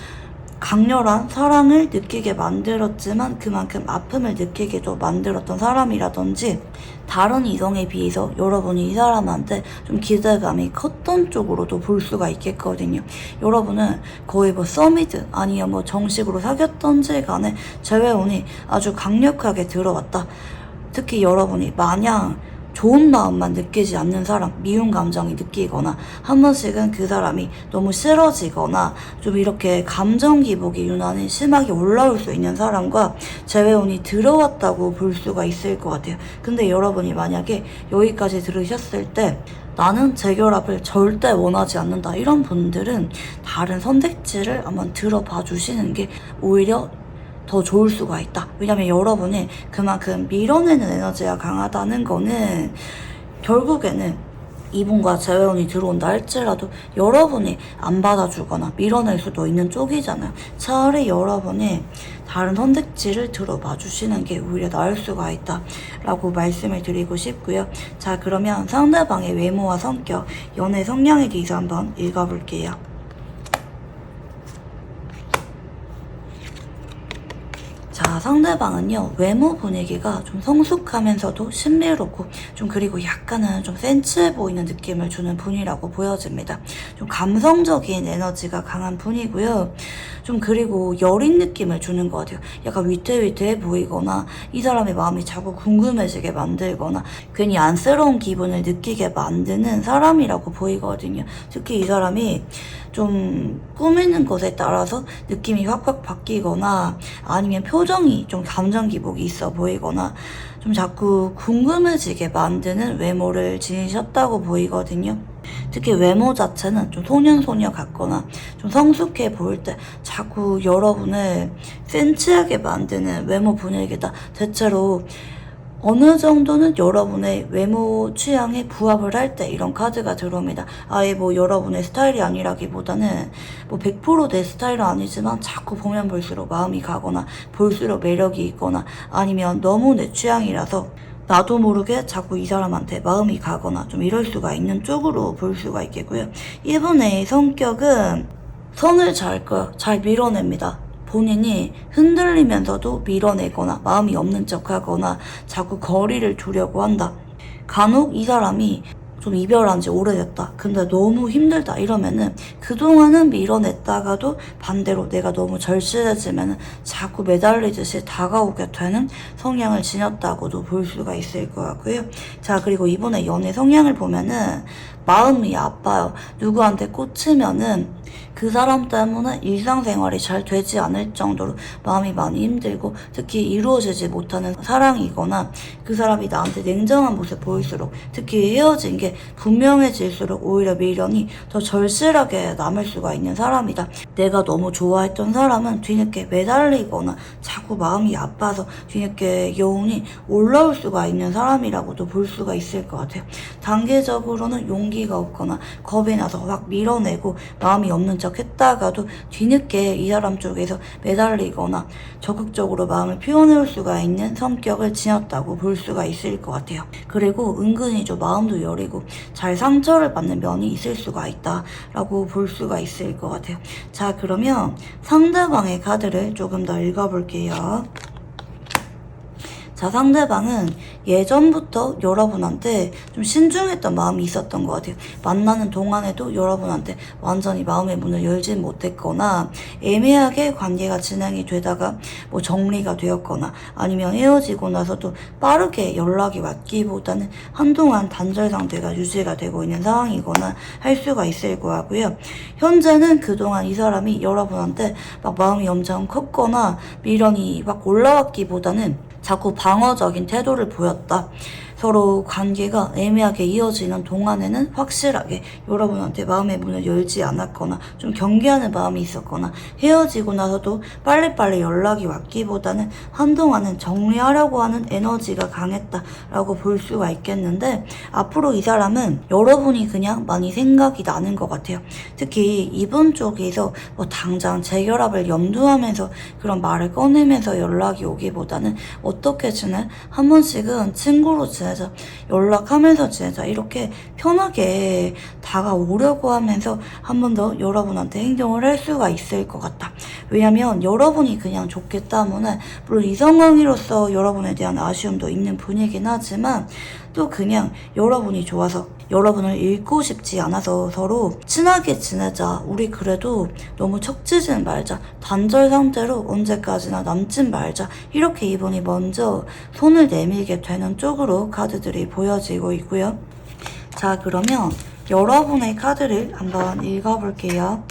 강렬한 사랑을 느끼게 만들었지만 그만큼 아픔을 느끼게도 만들었던 사람이라든지 다른 이성에 비해서 여러분이 이 사람한테 좀 기대감이 컸던 쪽으로도 볼 수가 있겠거든요. 여러분은 거의 뭐 썸이든 아니면 뭐 정식으로 사귀었던지 간에 재회운이 아주 강력하게 들어왔다. 특히 여러분이 마냥 좋은 마음만 느끼지 않는 사람, 미운 감정이 느끼거나 한 번씩은 그 사람이 너무 싫어지거나 좀 이렇게 감정 기복이 유난히 심하게 올라올 수 있는 사람과 재회운이 들어왔다고 볼 수가 있을 것 같아요. 근데 여러분이 만약에 여기까지 들으셨을 때 나는 재결합을 절대 원하지 않는다 이런 분들은 다른 선택지를 한번 들어봐 주시는 게 오히려 더 좋을 수가 있다. 왜냐면 여러분이 그만큼 밀어내는 에너지가 강하다는 거는 결국에는 이분과 재회운이 들어온다 할지라도 여러분이 안 받아주거나 밀어낼 수도 있는 쪽이잖아요. 차라리 여러분이 다른 선택지를 들어봐 주시는 게 오히려 나을 수가 있다 라고 말씀을 드리고 싶고요. 자, 그러면 상대방의 외모와 성격, 연애 성향에 대해서 한번 읽어볼게요. 자, 상대방은요, 외모 분위기가 좀 성숙하면서도 신비롭고, 좀 그리고 약간은 좀 센치해 보이는 느낌을 주는 분이라고 보여집니다. 좀 감성적인 에너지가 강한 분이고요. 좀 그리고 여린 느낌을 주는 것 같아요. 약간 위태위태해 보이거나, 이 사람의 마음이 자꾸 궁금해지게 만들거나, 괜히 안쓰러운 기분을 느끼게 만드는 사람이라고 보이거든요. 특히 이 사람이 좀 꾸미는 것에 따라서 느낌이 확확 바뀌거나 아니면 표정이 좀 감정 기복이 있어 보이거나 좀 자꾸 궁금해지게 만드는 외모를 지니셨다고 보이거든요. 특히 외모 자체는 좀 소년소녀 같거나 좀 성숙해 보일 때 자꾸 여러분을 센치하게 만드는 외모 분위기다. 대체로 어느 정도는 여러분의 외모 취향에 부합을 할 때 이런 카드가 들어옵니다. 아예 뭐 여러분의 스타일이 아니라기보다는 뭐 100% 내 스타일은 아니지만 자꾸 보면 볼수록 마음이 가거나 볼수록 매력이 있거나 아니면 너무 내 취향이라서 나도 모르게 자꾸 이 사람한테 마음이 가거나 좀 이럴 수가 있는 쪽으로 볼 수가 있겠고요. 이분의 성격은 선을 잘 밀어냅니다. 본인이 흔들리면서도 밀어내거나 마음이 없는 척하거나 자꾸 거리를 두려고 한다. 간혹 이 사람이 좀 이별한 지 오래됐다. 근데 너무 힘들다 이러면은 그동안은 밀어냈다가도 반대로 내가 너무 절실해지면은 자꾸 매달리듯이 다가오게 되는 성향을 지녔다고도 볼 수가 있을 것 같고요. 자, 그리고 이번에 연애 성향을 보면은 마음이 아파요. 누구한테 꽂히면은 그 사람 때문에 일상생활이 잘 되지 않을 정도로 마음이 많이 힘들고 특히 이루어지지 못하는 사랑이거나 그 사람이 나한테 냉정한 모습 보일수록 특히 헤어진 게 분명해질수록 오히려 미련이 더 절실하게 남을 수가 있는 사람이다. 내가 너무 좋아했던 사람은 뒤늦게 매달리거나 자꾸 마음이 아파서 뒤늦게 여운이 올라올 수가 있는 사람이라고도 볼 수가 있을 것 같아요. 단계적으로는 용기가 없거나 겁이 나서 확 밀어내고 마음이 없는 척 했다가도 뒤늦게 이 사람 쪽에서 매달리거나 적극적으로 마음을 표현해올 수가 있는 성격을 지녔다고 볼 수가 있을 것 같아요. 그리고 은근히 좀 마음도 여리고 잘 상처를 받는 면이 있을 수가 있다라고 볼 수가 있을 것 같아요. 자, 그러면 상대방의 카드를 조금 더 읽어볼게요. 자, 상대방은 예전부터 여러분한테 좀 신중했던 마음이 있었던 것 같아요. 만나는 동안에도 여러분한테 완전히 마음의 문을 열지 못했거나 애매하게 관계가 진행이 되다가 뭐 정리가 되었거나 아니면 헤어지고 나서도 빠르게 연락이 왔기보다는 한동안 단절 상태가 유지가 되고 있는 상황이거나 할 수가 있을 거 같고요. 현재는 그동안 이 사람이 여러분한테 막 마음이 엄청 컸거나 미련이 막 올라왔기보다는 자꾸 방어적인 태도를 보였다. 서로 관계가 애매하게 이어지는 동안에는 확실하게 여러분한테 마음의 문을 열지 않았거나 좀 경계하는 마음이 있었거나 헤어지고 나서도 빨리빨리 연락이 왔기보다는 한동안은 정리하려고 하는 에너지가 강했다라고 볼 수가 있겠는데 앞으로 이 사람은 여러분이 그냥 많이 생각이 나는 것 같아요. 특히 이분 쪽에서 뭐 당장 재결합을 염두하면서 그런 말을 꺼내면서 연락이 오기보다는 어떻게 지내? 한 번씩은 친구로 지내자. 연락하면서 지내자. 이렇게 편하게 다가오려고 하면서 한 번 더 여러분한테 행동을 할 수가 있을 것 같다. 왜냐면 여러분이 그냥 좋기 때문에 물론 이 상황으로서 여러분에 대한 아쉬움도 있는 분이긴 하지만 또 그냥 여러분이 좋아서 여러분을 잃고 싶지 않아서 서로 친하게 지내자. 우리 그래도 너무 척지진 말자. 단절 상태로 언제까지나 남진 말자. 이렇게 이분이 먼저 손을 내밀게 되는 쪽으로 카드들이 보여지고 있고요. 자, 그러면 여러분의 카드를 한번 읽어볼게요.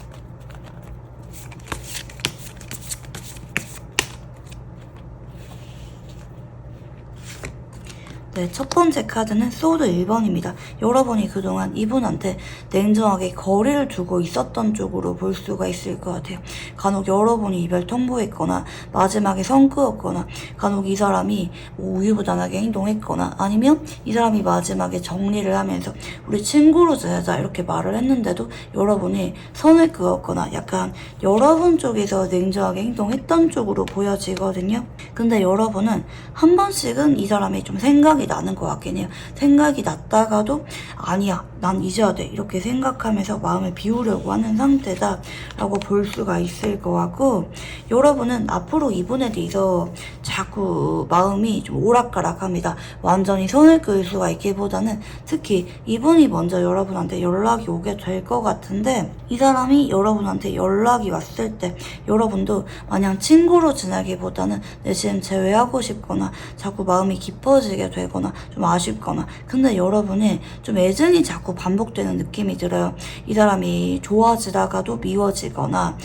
네, 첫 번째 카드는 소드 1번입니다. 여러분이 그동안 이분한테 냉정하게 거리를 두고 있었던 쪽으로 볼 수가 있을 것 같아요. 간혹 여러분이 이별 통보했거나 마지막에 선 그었거나 간혹 이 사람이 뭐 우유부단하게 행동했거나 아니면 이 사람이 마지막에 정리를 하면서 우리 친구로 지내자 이렇게 말을 했는데도 여러분이 선을 그었거나 약간 여러분 쪽에서 냉정하게 행동했던 쪽으로 보여지거든요. 근데 여러분은 한 번씩은 이 사람이 좀 생각이 나는 것 같긴 해요. 생각이 났다가도 아니야, 난 잊어야 돼 이렇게 생각하면서 마음을 비우려고 하는 상태다 라고 볼 수가 있을 것 같고 여러분은 앞으로 이분에 대해서 자꾸 마음이 좀 오락가락합니다. 완전히 선을 그을 수가 있기보다는 특히 이분이 먼저 여러분한테 연락이 오게 될 것 같은데 이 사람이 여러분한테 연락이 왔을 때 여러분도 마냥 친구로 지내기보다는 내심 제외하고 싶거나 자꾸 마음이 깊어지게 되거나 좀 아쉽거나 근데 여러분이 좀 애증이 자꾸 반복되는 느낌이 들어요. 이 사람이 좋아지다가도 미워지거나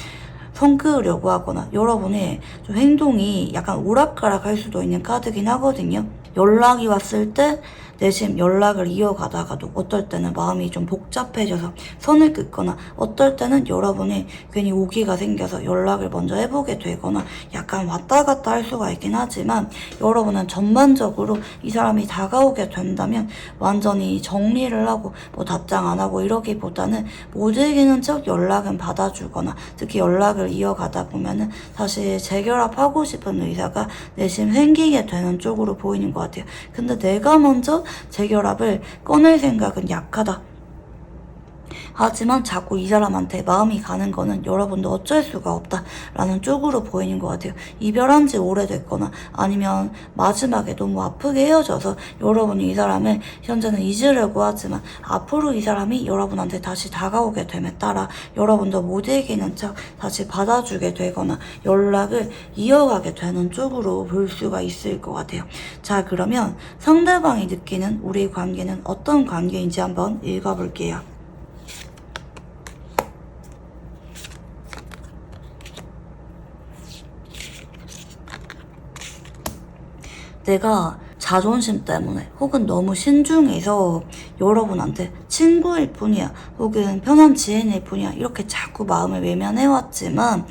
선 그으려고 하거나 여러분의 좀 행동이 약간 오락가락 할 수도 있는 카드긴 하거든요. 연락이 왔을 때 내심 연락을 이어가다가도 어떨 때는 마음이 좀 복잡해져서 선을 긋거나 어떨 때는 여러분이 괜히 오기가 생겨서 연락을 먼저 해보게 되거나 약간 왔다 갔다 할 수가 있긴 하지만 여러분은 전반적으로 이 사람이 다가오게 된다면 완전히 정리를 하고 뭐 답장 안 하고 이러기보다는 못 이기는 척 연락은 받아주거나 특히 연락을 이어가다 보면은 다시 재결합하고 싶은 의사가 내심 생기게 되는 쪽으로 보이는 것 같아요. 근데 내가 먼저 재결합을 꺼낼 생각은 약하다. 하지만 자꾸 이 사람한테 마음이 가는 거는 여러분도 어쩔 수가 없다라는 쪽으로 보이는 것 같아요. 이별한 지 오래됐거나 아니면 마지막에 너무 아프게 헤어져서 여러분이 이 사람을 현재는 잊으려고 하지만 앞으로 이 사람이 여러분한테 다시 다가오게 됨에 따라 여러분도 못 이기는 척 다시 받아주게 되거나 연락을 이어가게 되는 쪽으로 볼 수가 있을 것 같아요. 자, 그러면 상대방이 느끼는 우리 관계는 어떤 관계인지 한번 읽어볼게요. 내가 자존심 때문에 혹은 너무 신중해서 여러분한테 친구일 뿐이야 혹은 편한 지인일 뿐이야 이렇게 자꾸 마음을 외면해왔지만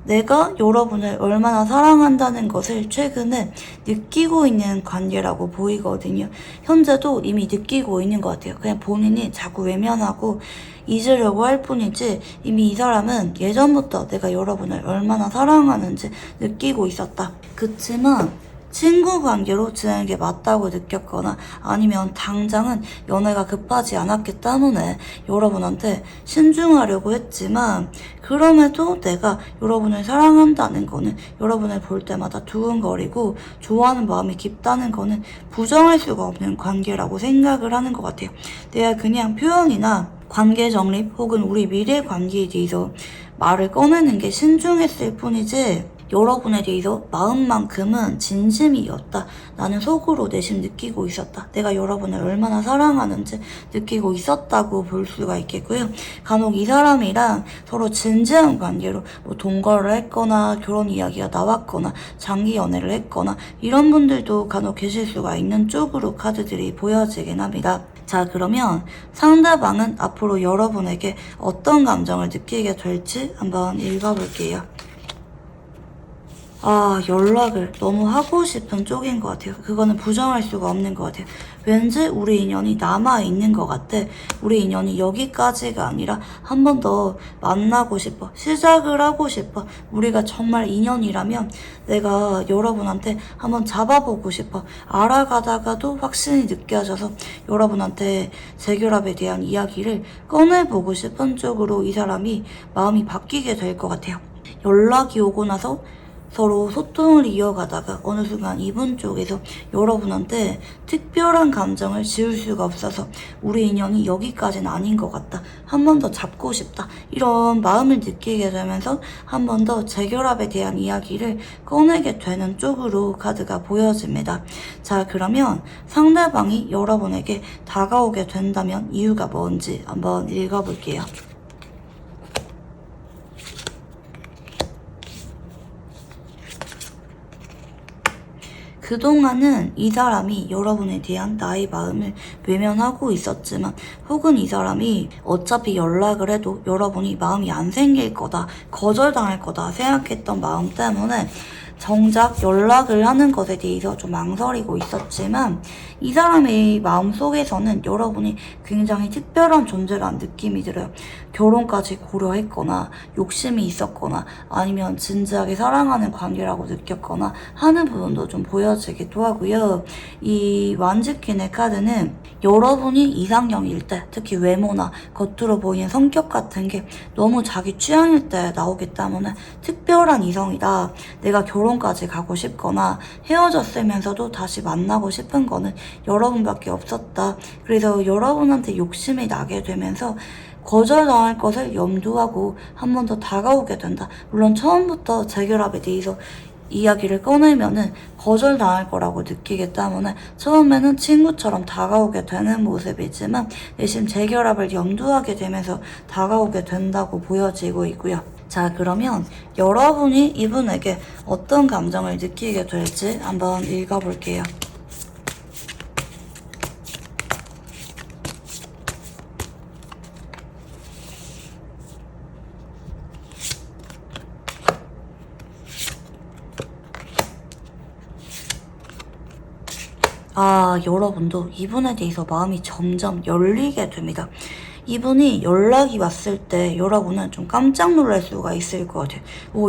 내가 여러분을 얼마나 사랑한다는 것을 최근에 느끼고 있는 관계라고 보이거든요. 현재도 이미 느끼고 있는 것 같아요. 그냥 본인이 자꾸 외면하고 잊으려고 할 뿐이지 이미 이 사람은 예전부터 내가 여러분을 얼마나 사랑하는지 느끼고 있었다. 그치만 친구 관계로 지내는 게 맞다고 느꼈거나 아니면 당장은 연애가 급하지 않았기 때문에 여러분한테 신중하려고 했지만 그럼에도 내가 여러분을 사랑한다는 거는 여러분을 볼 때마다 두근거리고 좋아하는 마음이 깊다는 거는 부정할 수가 없는 관계라고 생각을 하는 것 같아요. 내가 그냥 표현이나 관계 정립 혹은 우리 미래 관계에 대해서 말을 꺼내는 게 신중했을 뿐이지 여러분에 대해서 마음만큼은 진심이었다. 나는 속으로 내심 느끼고 있었다. 내가 여러분을 얼마나 사랑하는지 느끼고 있었다고 볼 수가 있겠고요. 간혹 이 사람이랑 서로 진지한 관계로 뭐 동거를 했거나 결혼 이야기가 나왔거나 장기 연애를 했거나 이런 분들도 간혹 계실 수가 있는 쪽으로 카드들이 보여지긴 합니다. 자, 그러면 상대방은 앞으로 여러분에게 어떤 감정을 느끼게 될지 한번 읽어볼게요. 연락을 너무 하고 싶은 쪽인 것 같아요. 그거는 부정할 수가 없는 것 같아요. 왠지 우리 인연이 남아있는 것 같아. 우리 인연이 여기까지가 아니라 한 번 더 만나고 싶어. 시작을 하고 싶어. 우리가 정말 인연이라면 내가 여러분한테 한번 잡아보고 싶어. 알아가다가도 확신이 느껴져서 여러분한테 재결합에 대한 이야기를 꺼내보고 싶은 쪽으로 이 사람이 마음이 바뀌게 될 것 같아요. 연락이 오고 나서 서로 소통을 이어가다가 어느 순간 이분 쪽에서 여러분한테 특별한 감정을 지울 수가 없어서 우리 인연이 여기까지는 아닌 것 같다. 한 번 더 잡고 싶다. 이런 마음을 느끼게 되면서 한 번 더 재결합에 대한 이야기를 꺼내게 되는 쪽으로 카드가 보여집니다. 자, 그러면 상대방이 여러분에게 다가오게 된다면 이유가 뭔지 한번 읽어볼게요. 그동안은 이 사람이 여러분에 대한 나의 마음을 외면하고 있었지만 혹은 이 사람이 어차피 연락을 해도 여러분이 마음이 안 생길 거다, 거절당할 거다 생각했던 마음 때문에 정작 연락을 하는 것에 대해서 좀 망설이고 있었지만 이 사람의 마음속에서는 여러분이 굉장히 특별한 존재라는 느낌이 들어요. 결혼까지 고려했거나 욕심이 있었거나 아니면 진지하게 사랑하는 관계라고 느꼈거나 하는 부분도 좀 보여지기도 하고요. 이 완즈퀸의 카드는 여러분이 이상형일 때 특히 외모나 겉으로 보이는 성격 같은 게 너무 자기 취향일 때 나오기 때문에 특별한 이성이다. 내가 결혼까지 가고 싶거나 헤어졌으면서도 다시 만나고 싶은 거는 여러분밖에 없었다. 그래서 여러분한테 욕심이 나게 되면서 거절당할 것을 염두하고 한 번 더 다가오게 된다. 물론 처음부터 재결합에 대해서 이야기를 꺼내면은 거절당할 거라고 느끼기 때문에 처음에는 친구처럼 다가오게 되는 모습이지만 내심 재결합을 염두하게 되면서 다가오게 된다고 보여지고 있고요. 자, 그러면 여러분이 이분에게 어떤 감정을 느끼게 될지 한번 읽어볼게요. 여러분도 이분에 대해서 마음이 점점 열리게 됩니다. 이분이 연락이 왔을 때 여러분은 좀 깜짝 놀랄 수가 있을 것 같아요.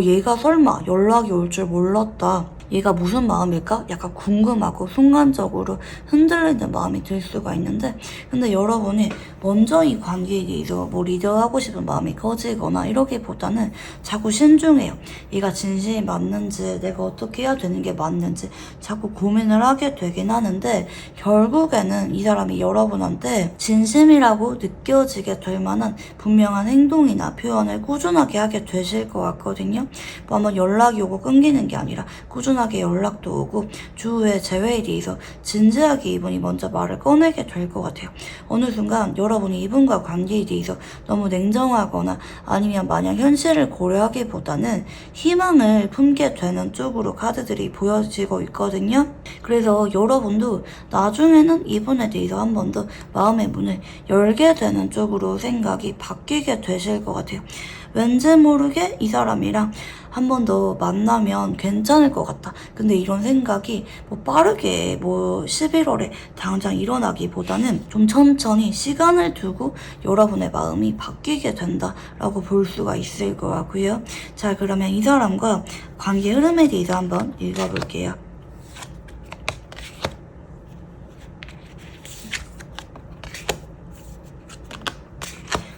얘가 설마 연락이 올 줄 몰랐다. 얘가 무슨 마음일까? 약간 궁금하고 순간적으로 흔들리는 마음이 들 수가 있는데, 근데 여러분이 먼저 이 관계에 대해서 뭐 리더하고 싶은 마음이 커지거나 이러기보다는 자꾸 신중해요. 얘가 진심이 맞는지, 내가 어떻게 해야 되는 게 맞는지 자꾸 고민을 하게 되긴 하는데, 결국에는 이 사람이 여러분한테 진심이라고 느껴지게 될 만한 분명한 행동이나 표현을 꾸준하게 하게 되실 것 같거든요. 뭐 한번 연락이 오고 끊기는 게 아니라 꾸준하게 연락도 오고, 주후에 재회에 대해서 진지하게 이분이 먼저 말을 꺼내게 될 것 같아요. 어느 순간 여러분이 이분과 관계에 대해서 너무 냉정하거나 아니면 마냥 현실을 고려하기보다는 희망을 품게 되는 쪽으로 카드들이 보여지고 있거든요. 그래서 여러분도 나중에는 이분에 대해서 한 번 더 마음의 문을 열게 되는 쪽으로 생각이 바뀌게 되실 것 같아요. 왠지 모르게 이 사람이랑 한 번 더 만나면 괜찮을 것 같다. 근데 이런 생각이 뭐 빠르게 11월에 당장 일어나기보다는 좀 천천히 시간을 두고 여러분의 마음이 바뀌게 된다라고 볼 수가 있을 것 같고요. 자, 그러면 이 사람과 관계 흐름에 대해서 한번 읽어볼게요.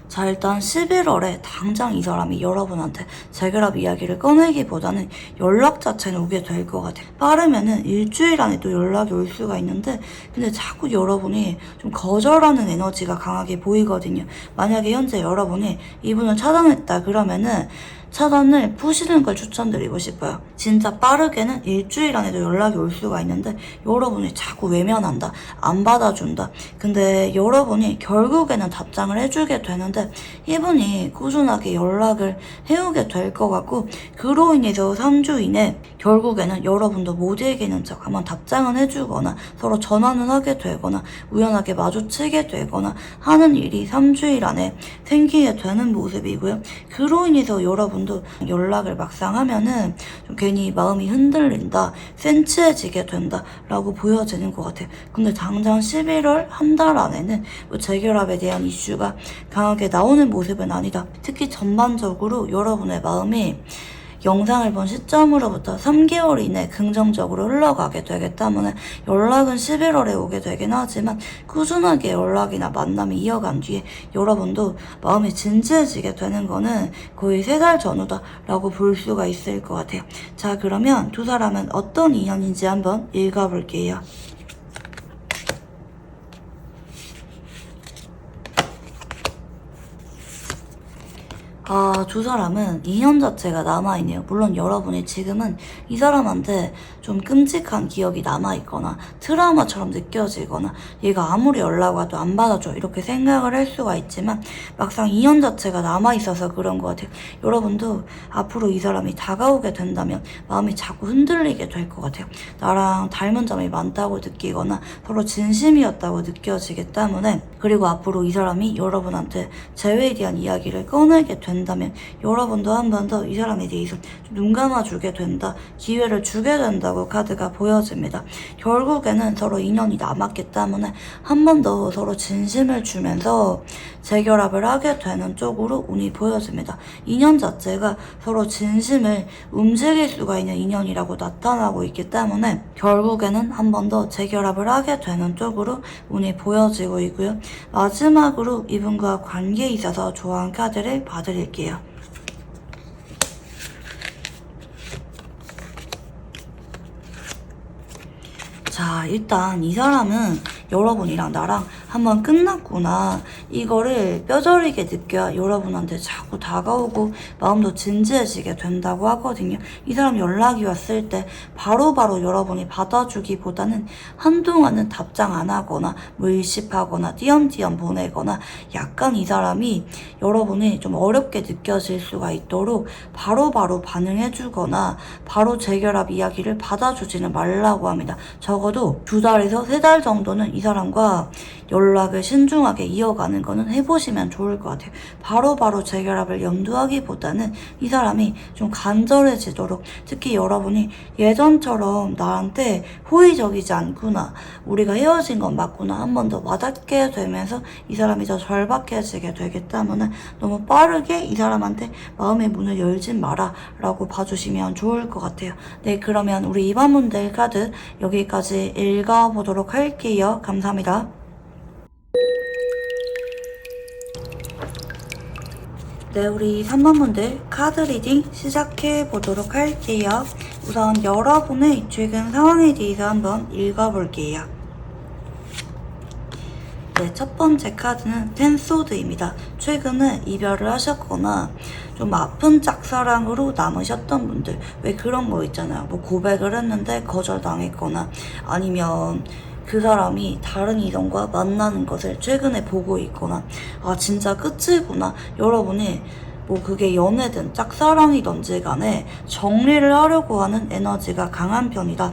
자, 일단 11월에 당장 이 사람이 여러분한테 재결합 이야기를 꺼내기보다는 연락 자체는 오게 될 것 같아요. 빠르면은 일주일 안에 또 연락이 올 수가 있는데, 근데 자꾸 여러분이 좀 거절하는 에너지가 강하게 보이거든요. 만약에 현재 여러분이 이분을 차단했다 그러면은 차단을 푸시는 걸 추천드리고 싶어요. 진짜 빠르게는 일주일 안에도 연락이 올 수가 있는데, 여러분이 자꾸 외면한다, 안 받아준다. 근데 여러분이 결국에는 답장을 해주게 되는데, 이분이 꾸준하게 연락을 해오게 될 것 같고, 그로 인해서 3주 이내 결국에는 여러분도 못 이기는 척 한번 답장은 해주거나 서로 전화는 하게 되거나 우연하게 마주치게 되거나 하는 일이 3주일 안에 생기게 되는 모습이고요. 그로 인해서 여러분도 연락을 막상 하면은 좀 괜히 마음이 흔들린다, 센치해지게 된다라고 보여지는 것 같아요. 근데 당장 11월 한 달 안에는 뭐 재결합에 대한 이슈가 강하게 나오는 모습은 아니다. 특히 전반적으로 여러분의 마음이 영상을 본 시점으로부터 3개월 이내 긍정적으로 흘러가게 되기 때문에 연락은 11월에 오게 되긴 하지만, 꾸준하게 연락이나 만남이 이어간 뒤에 여러분도 마음이 진지해지게 되는 거는 거의 3달 전후다 라고 볼 수가 있을 것 같아요. 자, 그러면 두 사람은 어떤 인연인지 한번 읽어볼게요. 두 사람은 인연 자체가 남아있네요. 물론 여러분이 지금은 이 사람한테 좀 끔찍한 기억이 남아있거나 트라우마처럼 느껴지거나 얘가 아무리 연락 와도 안 받아줘 이렇게 생각을 할 수가 있지만, 막상 인연 자체가 남아있어서 그런 것 같아요. 여러분도 앞으로 이 사람이 다가오게 된다면 마음이 자꾸 흔들리게 될 것 같아요. 나랑 닮은 점이 많다고 느끼거나 서로 진심이었다고 느껴지기 때문에, 그리고 앞으로 이 사람이 여러분한테 재회에 대한 이야기를 꺼내게 된다면 여러분도 한 번 더 이 사람에 대해서 눈 감아주게 된다, 기회를 주게 된다고 카드가 보여집니다. 결국에는 서로 인연이 남았기 때문에 한 번 더 서로 진심을 주면서 재결합을 하게 되는 쪽으로 운이 보여집니다. 인연 자체가 서로 진심을 움직일 수가 있는 인연이라고 나타나고 있기 때문에 결국에는 한 번 더 재결합을 하게 되는 쪽으로 운이 보여지고 있고요. 마지막으로 이분과 관계에 있어서 좋아하는 카드를 봐드릴게요. 자, 일단 이 사람은 여러분이랑 나랑 한번 끝났구나, 이거를 뼈저리게 느껴야 여러분한테 자꾸 다가오고 마음도 진지해지게 된다고 하거든요. 이 사람 연락이 왔을 때 바로바로 여러분이 받아주기보다는 한동안은 답장 안 하거나 뭐 일십하거나 띄엄띄엄 보내거나, 약간 이 사람이 여러분이 좀 어렵게 느껴질 수가 있도록 바로바로 반응해주거나 바로 재결합 이야기를 받아주지는 말라고 합니다. 적어도 2달에서 3달 정도는 이 사람과 연락을 신중하게 이어가는 거는 해보시면 좋을 것 같아요. 바로바로 재결합을 염두하기보다는 이 사람이 좀 간절해지도록, 특히 여러분이 예전처럼 나한테 호의적이지 않구나, 우리가 헤어진 건 맞구나 한 번 더 와닿게 되면서 이 사람이 더 절박해지게 되기 때문에 너무 빠르게 이 사람한테 마음의 문을 열진 마라 라고 봐주시면 좋을 것 같아요. 네, 그러면 우리 이번 문들 카드 여기까지 읽어보도록 할게요. 감사합니다. 네, 우리 3번 문들 카드 리딩 시작해 보도록 할게요. 우선 여러분의 최근 상황에 대해서 한번 읽어볼게요. 네, 첫 번째 카드는 텐소드입니다. 최근에 이별을 하셨거나 좀 아픈 짝사랑으로 남으셨던 분들, 왜 그런 거 있잖아요. 뭐 고백을 했는데 거절당했거나 아니면 그 사람이 다른 이성과 만나는 것을 최근에 보고 있거나, 아 진짜 끝이구나, 여러분이 뭐 그게 연애든 짝사랑이든지 간에 정리를 하려고 하는 에너지가 강한 편이다.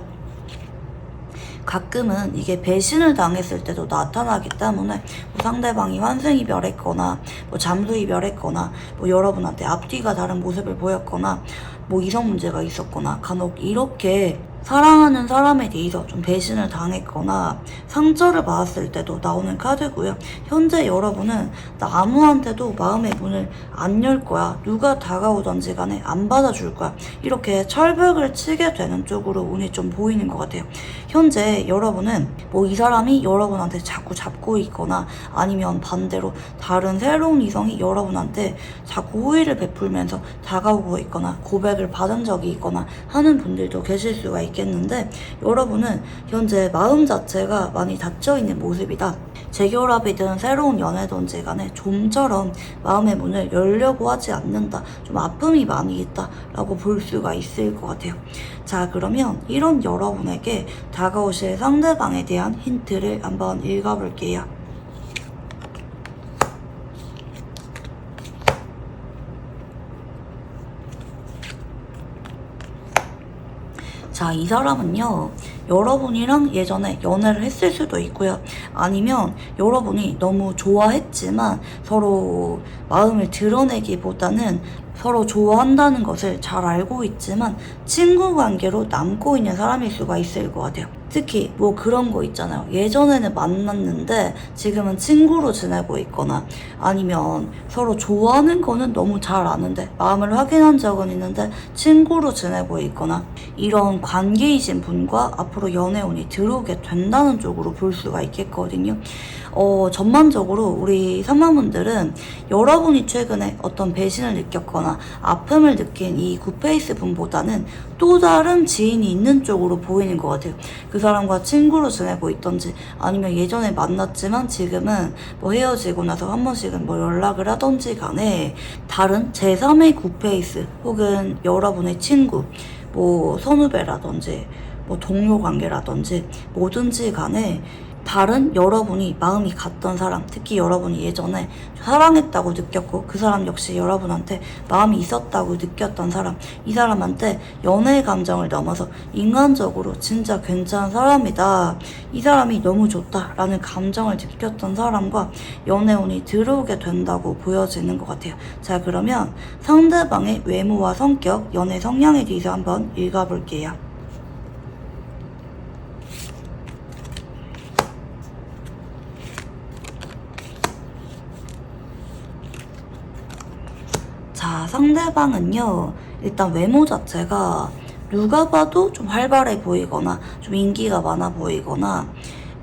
가끔은 이게 배신을 당했을 때도 나타나기 때문에 뭐 상대방이 환승이별했거나 뭐 잠수이별했거나 뭐 여러분한테 앞뒤가 다른 모습을 보였거나 뭐 이성 문제가 있었거나 간혹 이렇게 사랑하는 사람에 대해서 좀 배신을 당했거나 상처를 받았을 때도 나오는 카드고요. 현재 여러분은 나 아무한테도 마음의 문을 안 열 거야, 누가 다가오던지 간에 안 받아줄 거야, 이렇게 철벽을 치게 되는 쪽으로 운이 좀 보이는 것 같아요. 현재 여러분은 뭐 이 사람이 여러분한테 자꾸 잡고 있거나 아니면 반대로 다른 새로운 이성이 여러분한테 자꾸 호의를 베풀면서 다가오고 있거나 고백을 받은 적이 있거나 하는 분들도 계실 수가 있겠는데, 여러분은 현재 마음 자체가 많이 닫혀있는 모습이다. 재결합이든 새로운 연애든지 간에 좀처럼 마음의 문을 열려고 하지 않는다, 좀 아픔이 많이 있다 라고 볼 수가 있을 것 같아요. 자, 그러면 이런 여러분에게 다가오실 상대방에 대한 힌트를 한번 읽어볼게요. 자, 이 사람은요, 여러분이랑 예전에 연애를 했을 수도 있고요. 아니면 여러분이 너무 좋아했지만 서로 마음을 드러내기보다는 서로 좋아한다는 것을 잘 알고 있지만 친구 관계로 남고 있는 사람일 수가 있을 것 같아요. 특히 뭐 그런 거 있잖아요. 예전에는 만났는데 지금은 친구로 지내고 있거나 아니면 서로 좋아하는 거는 너무 잘 아는데 마음을 확인한 적은 있는데 친구로 지내고 있거나, 이런 관계이신 분과 앞으로 연애운이 들어오게 된다는 쪽으로 볼 수가 있겠거든요. 전반적으로 우리 상담분들은 여러분이 최근에 어떤 배신을 느꼈거나 아픔을 느낀 이 굿페이스 분보다는 또 다른 지인이 있는 쪽으로 보이는 것 같아요. 그 사람과 친구로 지내고 있던지 아니면 예전에 만났지만 지금은 뭐 헤어지고 나서 한 번씩은 뭐 연락을 하던지 간에 다른 제3의 굿페이스 혹은 여러분의 친구, 뭐 선후배라든지 뭐 동료 관계라든지 뭐든지 간에 다른 여러분이 마음이 갔던 사람, 특히 여러분이 예전에 사랑했다고 느꼈고 그 사람 역시 여러분한테 마음이 있었다고 느꼈던 사람, 이 사람한테 연애 감정을 넘어서 인간적으로 진짜 괜찮은 사람이다, 이 사람이 너무 좋다라는 감정을 느꼈던 사람과 연애운이 들어오게 된다고 보여지는 것 같아요. 자, 그러면 상대방의 외모와 성격, 연애 성향에 대해서 한번 읽어볼게요. 자, 상대방은요, 일단 외모 자체가 누가 봐도 좀 활발해 보이거나 좀 인기가 많아 보이거나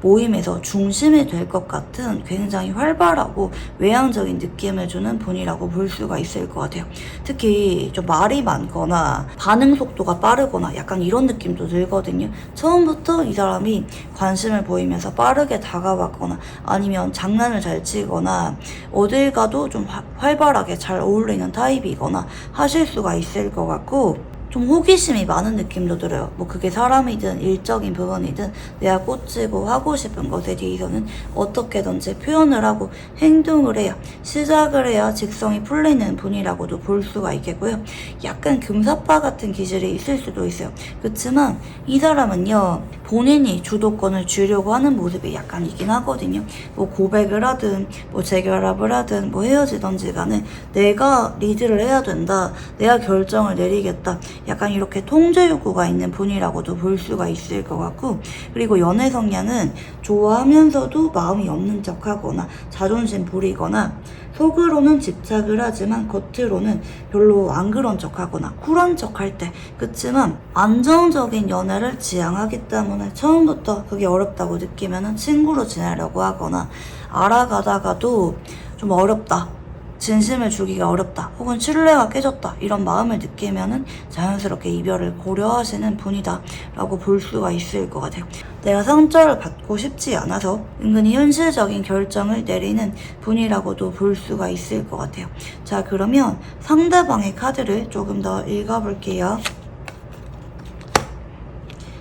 모임에서 중심이 될 것 같은 굉장히 활발하고 외향적인 느낌을 주는 분이라고 볼 수가 있을 것 같아요. 특히 좀 말이 많거나 반응 속도가 빠르거나 약간 이런 느낌도 들거든요. 처음부터 이 사람이 관심을 보이면서 빠르게 다가왔거나 아니면 장난을 잘 치거나 어딜 가도 좀 활발하게 잘 어울리는 타입이거나 하실 수가 있을 것 같고, 좀 호기심이 많은 느낌도 들어요. 뭐 그게 사람이든 일적인 부분이든 내가 꽂히고 하고 싶은 것에 대해서는 어떻게든지 표현을 하고 행동을 해야, 시작을 해야 직성이 풀리는 분이라고도 볼 수가 있겠고요. 약간 금사빠 같은 기질이 있을 수도 있어요. 그렇지만 이 사람은요, 본인이 주도권을 쥐려고 하는 모습이 약간 있긴 하거든요. 뭐 고백을 하든 뭐 재결합을 하든 뭐 헤어지던지 간에 내가 리드를 해야 된다, 내가 결정을 내리겠다, 약간 이렇게 통제 욕구가 있는 분이라고도 볼 수가 있을 것 같고, 그리고 연애 성향은 좋아하면서도 마음이 없는 척하거나 자존심 부리거나 속으로는 집착을 하지만 겉으로는 별로 안 그런 척하거나 쿨한 척할 때, 그치만 안정적인 연애를 지향하기 때문에 처음부터 그게 어렵다고 느끼면 친구로 지내려고 하거나, 알아가다가도 좀 어렵다, 진심을 주기가 어렵다, 혹은 신뢰가 깨졌다, 이런 마음을 느끼면은 자연스럽게 이별을 고려하시는 분이다 라고 볼 수가 있을 것 같아요. 내가 상처를 받고 싶지 않아서 은근히 현실적인 결정을 내리는 분이라고도 볼 수가 있을 것 같아요. 자, 그러면 상대방의 카드를 조금 더 읽어볼게요.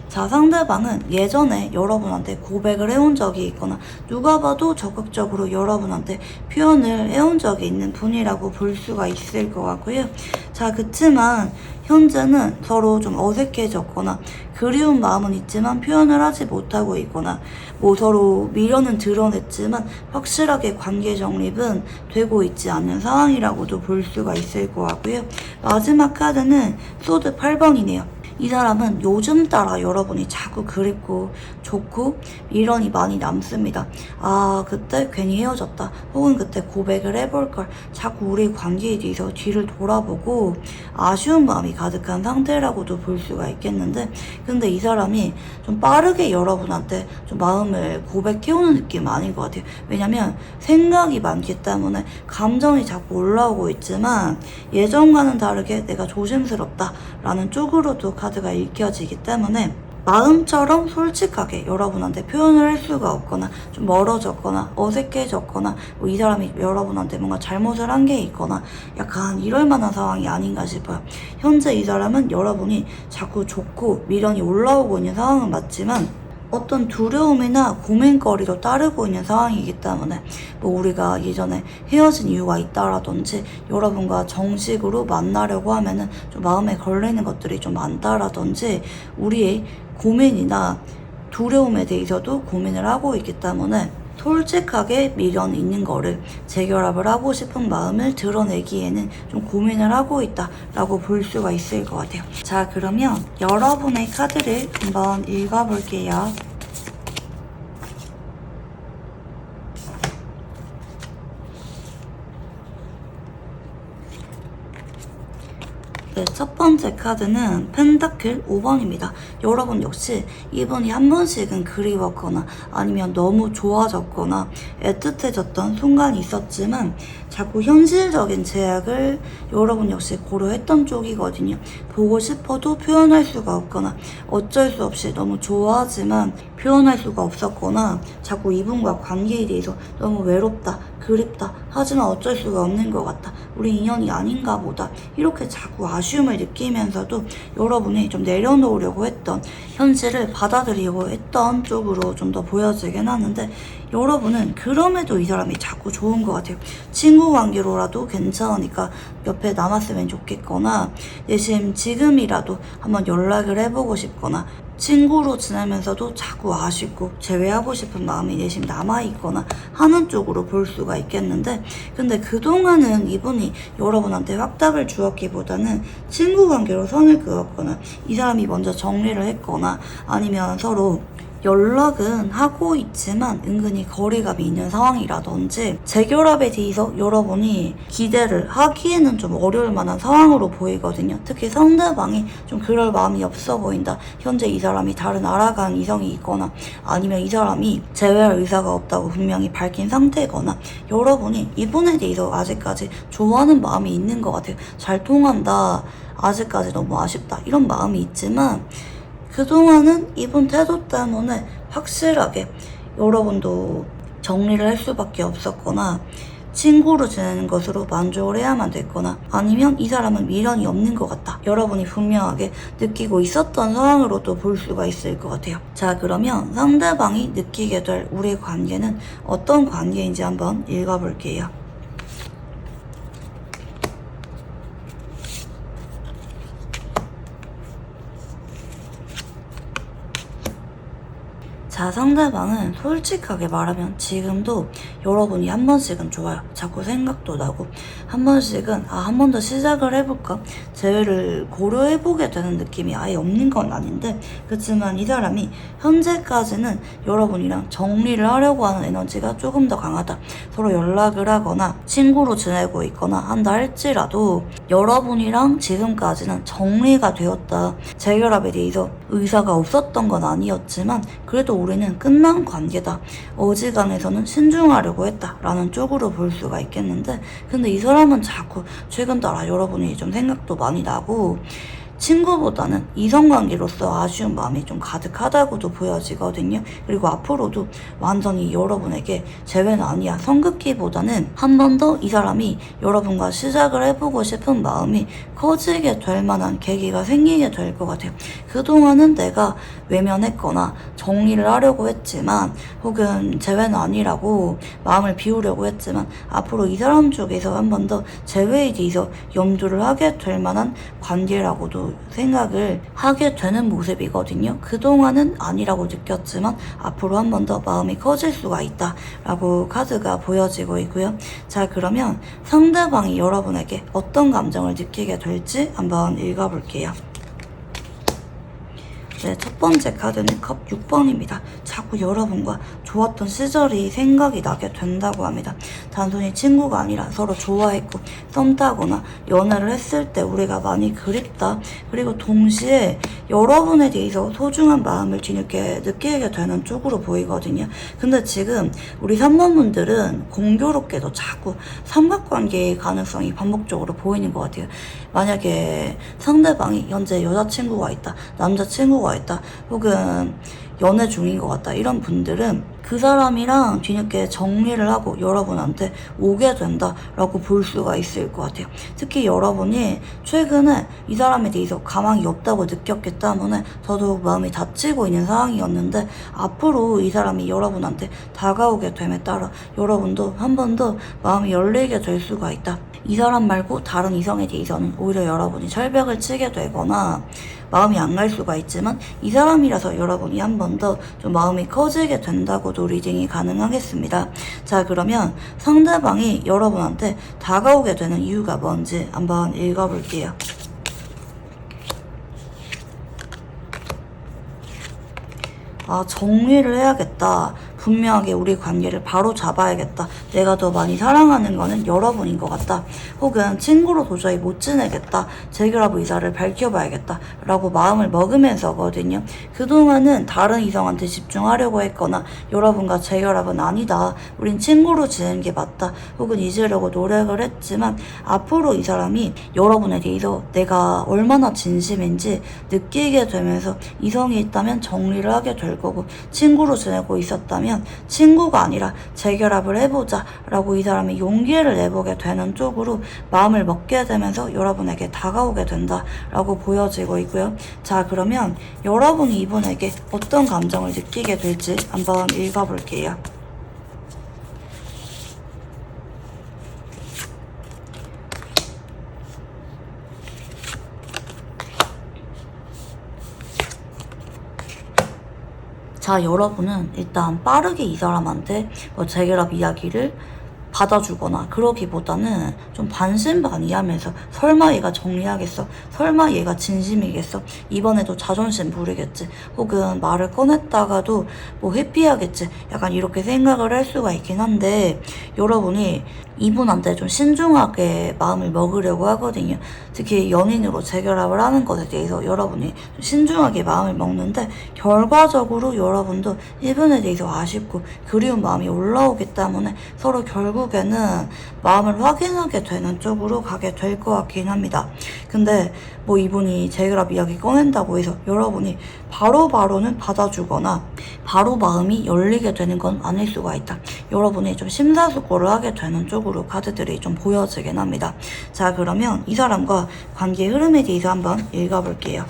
자, 상대방은 예전에 여러분한테 고백을 해온 적이 있거나 누가 봐도 적극적으로 여러분한테 표현을 해온 적이 있는 분이라고 볼 수가 있을 것 같고요. 자, 그치만 현재는 서로 좀 어색해졌거나 그리운 마음은 있지만 표현을 하지 못하고 있거나, 뭐 서로 미련은 드러냈지만 확실하게 관계 정립은 되고 있지 않는 상황이라고도 볼 수가 있을 것 같고요. 마지막 카드는 소드 8번이네요. 이 사람은 요즘 따라 여러분이 자꾸 그립고 좋고 미련이 많이 남습니다. 아, 그때 괜히 헤어졌다, 혹은 그때 고백을 해볼걸, 자꾸 우리 관계에 대해서 뒤를 돌아보고 아쉬운 마음이 가득한 상태라고도 볼 수가 있겠는데, 근데 이 사람이 좀 빠르게 여러분한테 좀 마음을 고백해오는 느낌은 아닌 것 같아요. 왜냐면 생각이 많기 때문에 감정이 자꾸 올라오고 있지만 예전과는 다르게 내가 조심스럽다 라는 쪽으로도 카드가 읽혀지기 때문에 마음처럼 솔직하게 여러분한테 표현을 할 수가 없거나 좀 멀어졌거나 어색해졌거나 뭐 이 사람이 여러분한테 뭔가 잘못을 한 게 있거나 약간 이럴 만한 상황이 아닌가 싶어요. 현재 이 사람은 여러분이 자꾸 좋고 미련이 올라오고 있는 상황은 맞지만 어떤 두려움이나 고민거리도 따르고 있는 상황이기 때문에, 뭐 우리가 예전에 헤어진 이유가 있다라든지 여러분과 정식으로 만나려고 하면은 좀 마음에 걸리는 것들이 좀 많다라든지 우리의 고민이나 두려움에 대해서도 고민을 하고 있기 때문에 솔직하게 미련 있는 거를 재결합을 하고 싶은 마음을 드러내기에는 좀 고민을 하고 있다라고 볼 수가 있을 것 같아요. 자, 그러면 여러분의 카드를 한번 읽어볼게요. 네, 첫 번째 카드는 펜타클 5번입니다. 여러분 역시 이분이 한 번씩은 그리웠거나 아니면 너무 좋아졌거나 애틋해졌던 순간이 있었지만 자꾸 현실적인 제약을 여러분 역시 고려했던 쪽이거든요. 보고 싶어도 표현할 수가 없거나 어쩔 수 없이 너무 좋아하지만 표현할 수가 없었거나 자꾸 이분과 관계에 대해서 너무 외롭다, 그립다, 하지만 어쩔 수가 없는 것 같다, 우리 인연이 아닌가 보다, 이렇게 자꾸 아쉬움을 느끼면서도 여러분이 좀 내려놓으려고 했던, 현실을 받아들이려고 했던 쪽으로 좀 더 보여지긴 하는데, 여러분은 그럼에도 이 사람이 자꾸 좋은 것 같아요. 친구 관계로라도 괜찮으니까 옆에 남았으면 좋겠거나, 내심 지금이라도 한번 연락을 해보고 싶거나, 친구로 지내면서도 자꾸 아쉽고 제외하고 싶은 마음이 내심 남아있거나 하는 쪽으로 볼 수가 있겠는데, 근데 그동안은 이분이 여러분한테 확답을 주었기보다는 친구 관계로 선을 그었거나 이 사람이 먼저 정리를 했거나 아니면 서로 연락은 하고 있지만 은근히 거리감이 있는 상황이라든지 재결합에 대해서 여러분이 기대를 하기에는 좀 어려울 만한 상황으로 보이거든요. 특히 상대방이 좀 그럴 마음이 없어 보인다, 현재 이 사람이 다른 알아간 이성이 있거나 아니면 이 사람이 재회할 의사가 없다고 분명히 밝힌 상태거나 여러분이 이분에 대해서 아직까지 좋아하는 마음이 있는 것 같아요. 잘 통한다, 아직까지 너무 아쉽다, 이런 마음이 있지만 그동안은 이분 태도 때문에 확실하게 여러분도 정리를 할 수밖에 없었거나 친구로 지내는 것으로 만족을 해야만 됐거나 아니면 이 사람은 미련이 없는 것 같다. 여러분이 분명하게 느끼고 있었던 상황으로도 볼 수가 있을 것 같아요. 자, 그러면 상대방이 느끼게 될 우리 관계는 어떤 관계인지 한번 읽어볼게요. 자, 상대방은 솔직하게 말하면 지금도 여러분이 한 번씩은 좋아요. 자꾸 생각도 나고 한 번씩은 한 번 더 시작을 해볼까? 재회를 고려해보게 되는 느낌이 아예 없는 건 아닌데, 그렇지만 이 사람이 현재까지는 여러분이랑 정리를 하려고 하는 에너지가 조금 더 강하다. 서로 연락을 하거나 친구로 지내고 있거나 한다 할지라도 여러분이랑 지금까지는 정리가 되었다. 재결합에 대해서 의사가 없었던 건 아니었지만 그래도 우리는 끝난 관계다. 어지간해서는 신중하려고 했다라는 쪽으로 볼 수가 있겠는데, 근데 이 사람은 자꾸 최근 따라 여러분이 좀 생각도 많이 나고 친구보다는 이성관계로서 아쉬운 마음이 좀 가득하다고도 보여지거든요. 그리고 앞으로도 완전히 여러분에게 재회는 아니야. 성급기보다는 한 번 더 이 사람이 여러분과 시작을 해보고 싶은 마음이 커지게 될 만한 계기가 생기게 될 것 같아요. 그동안은 내가 외면했거나 정리를 하려고 했지만 혹은 재회는 아니라고 마음을 비우려고 했지만 앞으로 이 사람 쪽에서 한 번 더 재회에 대해서 염두를 하게 될 만한 관계라고도 생각을 하게 되는 모습이거든요. 그동안은 아니라고 느꼈지만 앞으로 한 번 더 마음이 커질 수가 있다라고 카드가 보여지고 있고요. 자, 그러면 상대방이 여러분에게 어떤 감정을 느끼게 될지 한번 읽어볼게요. 네, 첫 번째 카드는 컵 6번입니다. 자꾸 여러분과 좋았던 시절이 생각이 나게 된다고 합니다. 단순히 친구가 아니라 서로 좋아했고 썸 타거나 연애를 했을 때 우리가 많이 그립다. 그리고 동시에 여러분에 대해서 소중한 마음을 뒤늦게 느끼게 되는 쪽으로 보이거든요. 근데 지금 우리 3번분들은 공교롭게도 자꾸 삼각관계의 가능성이 반복적으로 보이는 것 같아요. 만약에 상대방이 현재 여자친구가 있다, 남자친구가 있다, 혹은 연애 중인 것 같다, 이런 분들은 그 사람이랑 뒤늦게 정리를 하고 여러분한테 오게 된다라고 볼 수가 있을 것 같아요. 특히 여러분이 최근에 이 사람에 대해서 가망이 없다고 느꼈기 때문에 더더욱 마음이 다치고 있는 상황이었는데, 앞으로 이 사람이 여러분한테 다가오게 됨에 따라 여러분도 한 번 더 마음이 열리게 될 수가 있다. 이 사람 말고 다른 이성에 대해서는 오히려 여러분이 철벽을 치게 되거나 마음이 안 갈 수가 있지만 이 사람이라서 여러분이 한 번 더 좀 마음이 커지게 된다고도 리딩이 가능하겠습니다. 자, 그러면 상대방이 여러분한테 다가오게 되는 이유가 뭔지 한번 읽어볼게요. 정리를 해야겠다. 분명하게 우리 관계를 바로 잡아야겠다. 내가 더 많이 사랑하는 거는 여러분인 것 같다. 혹은 친구로 도저히 못 지내겠다. 재결합 의사를 밝혀봐야겠다. 라고 마음을 먹으면서거든요. 그동안은 다른 이성한테 집중하려고 했거나 여러분과 재결합은 아니다. 우린 친구로 지내는 게 맞다. 혹은 잊으려고 노력을 했지만 앞으로 이 사람이 여러분에 대해서 내가 얼마나 진심인지 느끼게 되면서 이성이 있다면 정리를 하게 될 거고, 친구로 지내고 있었다면 친구가 아니라 재결합을 해보자 라고 이 사람이 용기를 내보게 되는 쪽으로 마음을 먹게 되면서 여러분에게 다가오게 된다 라고 보여지고 있고요. 자, 그러면 여러분이 이분에게 어떤 감정을 느끼게 될지 한번 읽어볼게요. 자, 여러분은 일단 빠르게 이 사람한테 재결합 이야기를 받아주거나 그러기보다는 좀 반신반의하면서 설마 얘가 정리하겠어? 설마 얘가 진심이겠어? 이번에도 자존심 부리겠지? 혹은 말을 꺼냈다가도 회피하겠지? 약간 이렇게 생각을 할 수가 있긴 한데, 여러분이 이분한테 좀 신중하게 마음을 먹으려고 하거든요. 특히 연인으로 재결합을 하는 것에 대해서 여러분이 좀 신중하게 마음을 먹는데, 결과적으로 여러분도 이분에 대해서 아쉽고 그리운 마음이 올라오기 때문에 서로 결국에는 마음을 확인하게 되는 쪽으로 가게 될 것 같긴 합니다. 근데 이분이 재결합 이야기 꺼낸다고 해서 여러분이 바로바로는 받아주거나 바로 마음이 열리게 되는 건 아닐 수가 있다. 여러분이 좀 심사숙고를 하게 되는 쪽으로 카드들이 좀 보여지긴 합니다. 자, 그러면 이 사람과 관계의 흐름에 대해서 한번 읽어볼게요.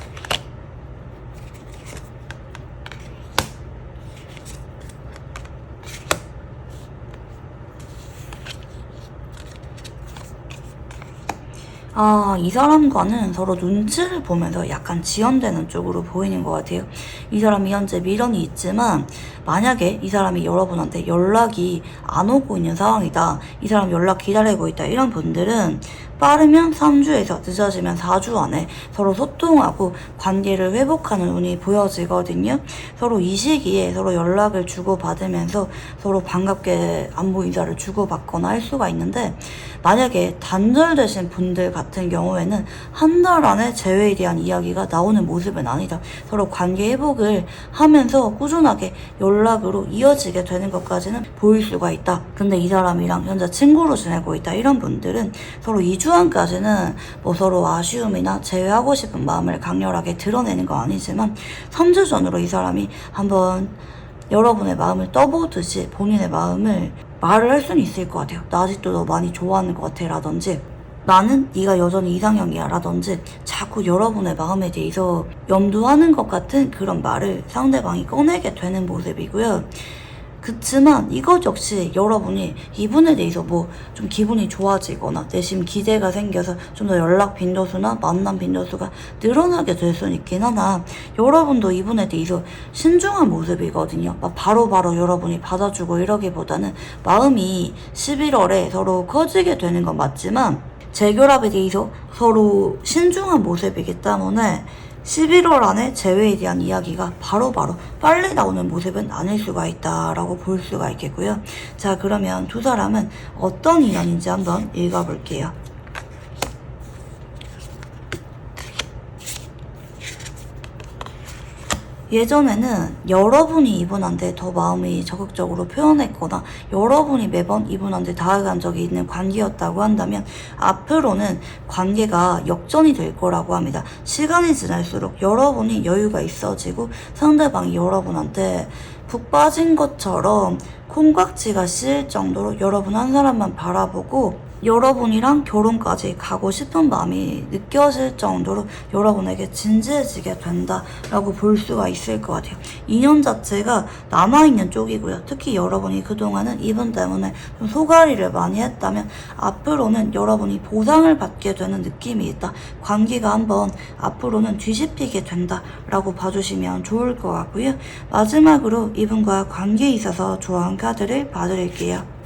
이 사람과는 서로 눈치를 보면서 약간 지연되는 쪽으로 보이는 것 같아요. 이 사람이 현재 미련이 있지만 만약에 이 사람이 여러분한테 연락이 안 오고 있는 상황이다, 이 사람 연락 기다리고 있다, 이런 분들은 빠르면 3주에서 늦어지면 4주 안에 서로 소통하고 관계를 회복하는 운이 보여지거든요. 서로 이 시기에 서로 연락을 주고받으면서 서로 반갑게 안부 인사를 주고받거나 할 수가 있는데, 만약에 단절되신 분들 같은 경우에는 한 달 안에 재회에 대한 이야기가 나오는 모습은 아니다. 서로 관계 회복을 하면서 꾸준하게 연락으로 이어지게 되는 것까지는 보일 수가 있다. 근데 이 사람이랑 현재 친구로 지내고 있다, 이런 분들은 서로 2주안까지는 뭐 서로 아쉬움이나 재회하고 싶은 마음을 강렬하게 드러내는 건 아니지만 3주 전으로 이 사람이 한번 여러분의 마음을 떠보듯이 본인의 마음을 말을 할 수는 있을 것 같아요. 나 아직도 너 많이 좋아하는 것 같아 라든지, 나는 네가 여전히 이상형이야 라든지, 자꾸 여러분의 마음에 대해서 염두하는 것 같은 그런 말을 상대방이 꺼내게 되는 모습이고요. 그치만 이것 역시 여러분이 이분에 대해서 뭐 좀 기분이 좋아지거나 내심 기대가 생겨서 좀 더 연락 빈도수나 만남 빈도수가 늘어나게 될 수는 있긴 하나, 여러분도 이분에 대해서 신중한 모습이거든요. 막 바로바로 여러분이 받아주고 이러기보다는 마음이 11월에 서로 커지게 되는 건 맞지만 재결합에 대해서 서로 신중한 모습이기 때문에 11월 안에 재회에 대한 이야기가 바로바로 빨리 나오는 모습은 아닐 수가 있다라고 볼 수가 있겠고요. 자, 그러면 두 사람은 어떤 인연인지 한번 읽어볼게요. 예전에는 여러분이 이분한테 더 마음이 적극적으로 표현했거나 여러분이 매번 이분한테 다가간 적이 있는 관계였다고 한다면 앞으로는 관계가 역전이 될 거라고 합니다. 시간이 지날수록 여러분이 여유가 있어지고 상대방이 여러분한테 푹 빠진 것처럼 콩깍지가 씌일 정도로 여러분 한 사람만 바라보고 여러분이랑 결혼까지 가고 싶은 마음이 느껴질 정도로 여러분에게 진지해지게 된다라고 볼 수가 있을 것 같아요. 인연 자체가 남아있는 쪽이고요. 특히 여러분이 그동안은 이분 때문에 좀 소가리를 많이 했다면 앞으로는 여러분이 보상을 받게 되는 느낌이 있다. 관계가 한번 앞으로는 뒤집히게 된다라고 봐주시면 좋을 것 같고요. 마지막으로 이분과 관계에 있어서 좋아하는 카드를 봐드릴게요.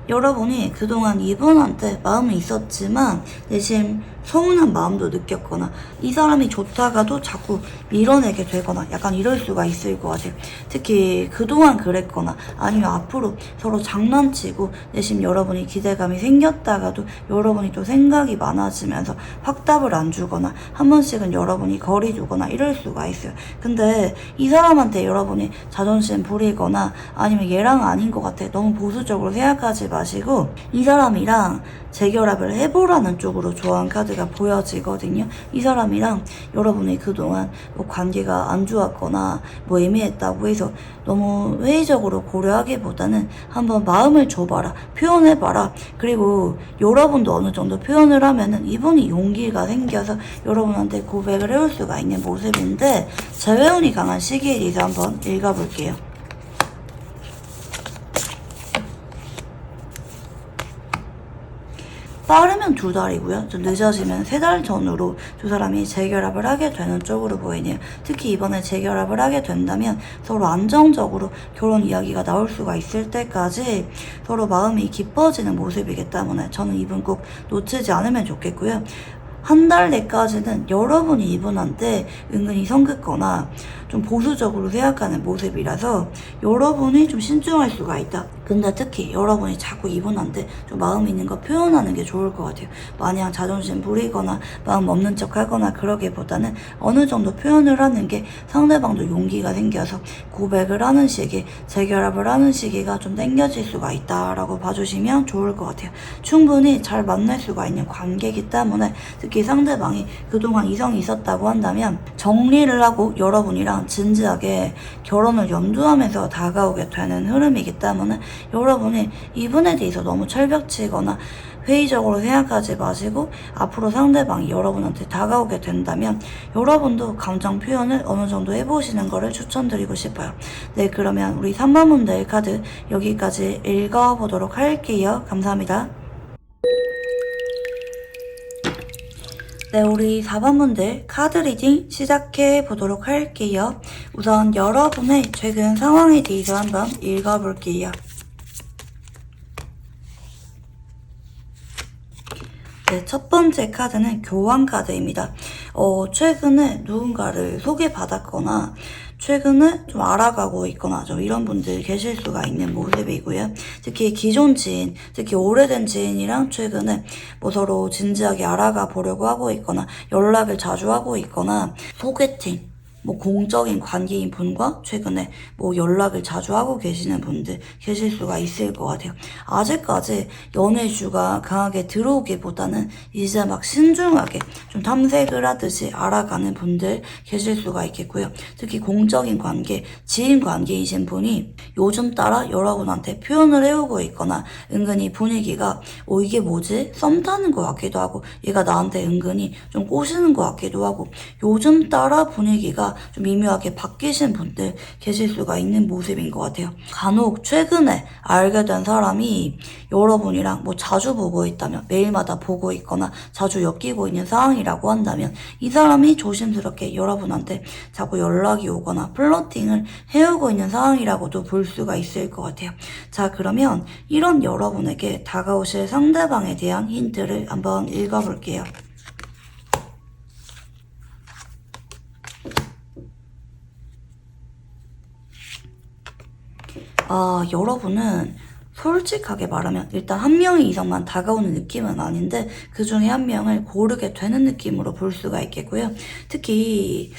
여러분이 그동안 이분한테 마음이 있었지만 내심 서운한 마음도 느꼈거나 이 사람이 좋다가도 자꾸 밀어내게 되거나 약간 이럴 수가 있을 것 같아요. 특히 그동안 그랬거나 아니면 앞으로 서로 장난치고 내심 여러분이 기대감이 생겼다가도 여러분이 또 생각이 많아지면서 확답을 안 주거나 한 번씩은 여러분이 거리 두거나 이럴 수가 있어요. 근데 이 사람한테 여러분이 자존심 부리거나 아니면 얘랑 아닌 것 같아, 너무 보수적으로 생각하지 마시고 이 사람이랑 재결합을 해보라는 쪽으로 좋아하는 카드가 보여지거든요. 이 사람이랑 여러분이 그동안 뭐 관계가 안 좋았거나 뭐 애매했다고 해서 너무 회의적으로 고려하기보다는 한번 마음을 줘봐라, 표현해봐라. 그리고 여러분도 어느 정도 표현을 하면은 이분이 용기가 생겨서 여러분한테 고백을 해올 수가 있는 모습인데, 재회운이 강한 시기에 대해서 한번 읽어볼게요. 빠르면 2달이고요. 좀 늦어지면 3달 전으로 두 사람이 재결합을 하게 되는 쪽으로 보이네요. 특히 이번에 재결합을 하게 된다면 서로 안정적으로 결혼 이야기가 나올 수가 있을 때까지 서로 마음이 깊어지는 모습이기 때문에 저는 이분 꼭 놓치지 않으면 좋겠고요. 한 달 내까지는 여러분이 이분한테 은근히 성긋거나 좀 보수적으로 생각하는 모습이라서 여러분이 좀 신중할 수가 있다. 근데 특히 여러분이 자꾸 이분한테 좀 마음 있는 거 표현하는 게 좋을 것 같아요. 마냥 자존심 부리거나 마음 없는 척 하거나 그러기보다는 어느 정도 표현을 하는 게 상대방도 용기가 생겨서 고백을 하는 시기, 재결합을 하는 시기가 좀 당겨질 수가 있다라고 봐주시면 좋을 것 같아요. 충분히 잘 만날 수가 있는 관계이기 때문에 특히 상대방이 그동안 이성이 있었다고 한다면 정리를 하고 여러분이랑 진지하게 결혼을 염두하면서 다가오게 되는 흐름이기 때문에 여러분이 이분에 대해서 너무 철벽치거나 회의적으로 생각하지 마시고 앞으로 상대방이 여러분한테 다가오게 된다면 여러분도 감정 표현을 어느 정도 해보시는 거를 추천드리고 싶어요. 네, 그러면 우리 3번 분들 카드 여기까지 읽어보도록 할게요. 감사합니다. 네, 우리 4번 분들 카드 리딩 시작해 보도록 할게요. 우선 여러분의 최근 상황에 대해서 한번 읽어볼게요. 네, 첫 번째 카드는 교환 카드입니다. 최근에 누군가를 소개받았거나 최근에 좀 알아가고 있거나 좀 이런 분들 계실 수가 있는 모습이고요. 특히 기존 지인, 특히 오래된 지인이랑 최근에 뭐 서로 진지하게 알아가 보려고 하고 있거나 연락을 자주 하고 있거나 소개팅, 뭐 공적인 관계인 분과 최근에 뭐 연락을 자주 하고 계시는 분들 계실 수가 있을 것 같아요. 아직까지 연애 이슈가 강하게 들어오기보다는 이제 막 신중하게 좀 탐색을 하듯이 알아가는 분들 계실 수가 있겠고요. 특히 공적인 관계, 지인 관계이신 분이 요즘 따라 여러분한테 표현을 해오고 있거나 은근히 분위기가 이게 뭐지? 썸 타는 것 같기도 하고 얘가 나한테 은근히 좀 꼬시는 것 같기도 하고 요즘 따라 분위기가 좀 미묘하게 바뀌신 분들 계실 수가 있는 모습인 것 같아요. 간혹 최근에 알게 된 사람이 여러분이랑 뭐 자주 보고 있다면 매일마다 보고 있거나 자주 엮이고 있는 상황이라고 한다면 이 사람이 조심스럽게 여러분한테 자꾸 연락이 오거나 플러팅을 해오고 있는 상황이라고도 볼 수가 있을 것 같아요. 자, 그러면 이런 여러분에게 다가오실 상대방에 대한 힌트를 한번 읽어볼게요. 여러분은 솔직하게 말하면 일단 한 명의 이성만 다가오는 느낌은 아닌데 그 중에 한 명을 고르게 되는 느낌으로 볼 수가 있겠고요. 특히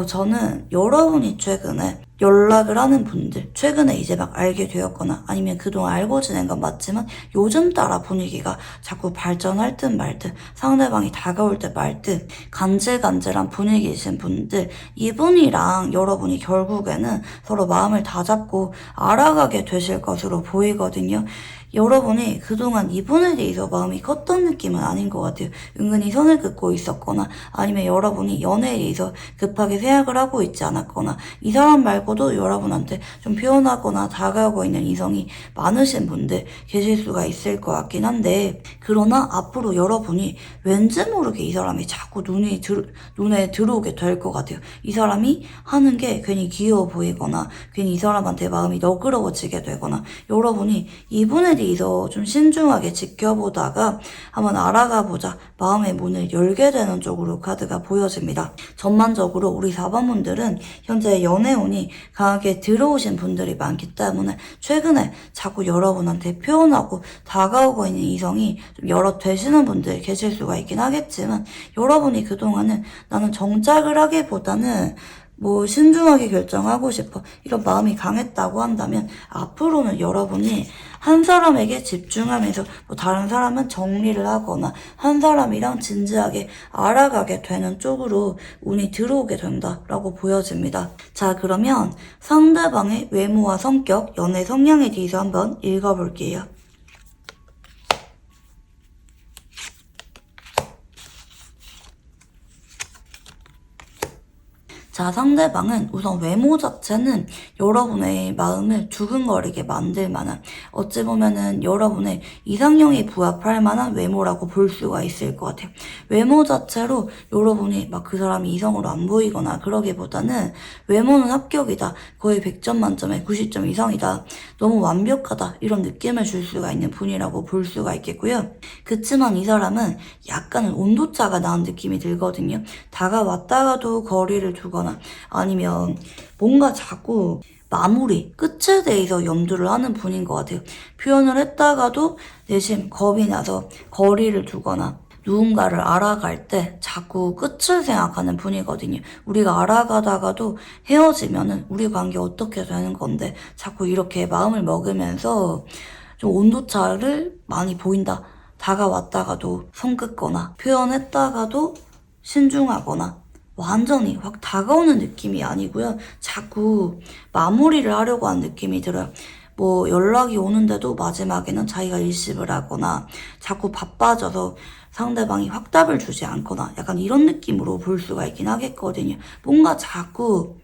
저는 여러분이 최근에 연락을 하는 분들, 최근에 이제 막 알게 되었거나 아니면 그동안 알고 지낸 건 맞지만 요즘 따라 분위기가 자꾸 발전할 듯 말 듯 상대방이 다가올 듯 말 듯 간질간질한 분위기이신 분들, 이분이랑 여러분이 결국에는 서로 마음을 다잡고 알아가게 되실 것으로 보이거든요. 여러분이 그동안 이분에 대해서 마음이 컸던 느낌은 아닌 것 같아요. 은근히 선을 긋고 있었거나 아니면 여러분이 연애에 대해서 급하게 생각을 하고 있지 않았거나 이 사람 말고도 여러분한테 좀 표현하거나 다가오고 있는 이성이 많으신 분들 계실 수가 있을 것 같긴 한데, 그러나 앞으로 여러분이 왠지 모르게 이 사람이 자꾸 눈에 들어오게 될 것 같아요. 이 사람이 하는 게 괜히 귀여워 보이거나 괜히 이 사람한테 마음이 너그러워지게 되거나 여러분이 이분에 대해서 좀 신중하게 지켜보다가 한번 알아가 보자 마음의 문을 열게 되는 쪽으로 카드가 보여집니다. 전반적으로 우리 4번 분들은 현재 연애운이 강하게 들어오신 분들이 많기 때문에 최근에 자꾸 여러분한테 표현하고 다가오고 있는 이성이 좀 여러 되시는 분들 계실 수가 있긴 하겠지만, 여러분이 그동안은 나는 정착을 하기보다는 뭐 신중하게 결정하고 싶어 이런 마음이 강했다고 한다면 앞으로는 여러분이 한 사람에게 집중하면서 뭐 다른 사람은 정리를 하거나 한 사람이랑 진지하게 알아가게 되는 쪽으로 운이 들어오게 된다라고 보여집니다. 자, 그러면 상대방의 외모와 성격, 연애 성향에 대해서 한번 읽어볼게요. 자, 상대방은 우선 외모 자체는 여러분의 마음을 두근거리게 만들 만한, 어찌 보면은 여러분의 이상형에 부합할 만한 외모라고 볼 수가 있을 것 같아요. 외모 자체로 여러분이 막 그 사람이 이성으로 안 보이거나 그러기보다는 외모는 합격이다, 거의 100점 만점에 90점 이상이다, 너무 완벽하다 이런 느낌을 줄 수가 있는 분이라고 볼 수가 있겠고요. 그치만 이 사람은 약간은 온도차가 나는 느낌이 들거든요. 다가왔다가도 거리를 두거나 아니면 뭔가 자꾸 마무리, 끝에 대해서 염두를 하는 분인 것 같아요. 표현을 했다가도 내심 겁이 나서 거리를 두거나 누군가를 알아갈 때 자꾸 끝을 생각하는 분이거든요. 우리가 알아가다가도 헤어지면은 우리 관계 어떻게 되는 건데 자꾸 이렇게 마음을 먹으면서 좀 온도차를 많이 보인다. 다가왔다가도 손 긋거나 표현했다가도 신중하거나 완전히 확 다가오는 느낌이 아니고요. 자꾸 마무리를 하려고 하는 느낌이 들어요. 뭐 연락이 오는데도 마지막에는 자기가 일십을 하거나 자꾸 바빠져서 상대방이 확답을 주지 않거나 약간 이런 느낌으로 볼 수가 있긴 하겠거든요. 뭔가 자꾸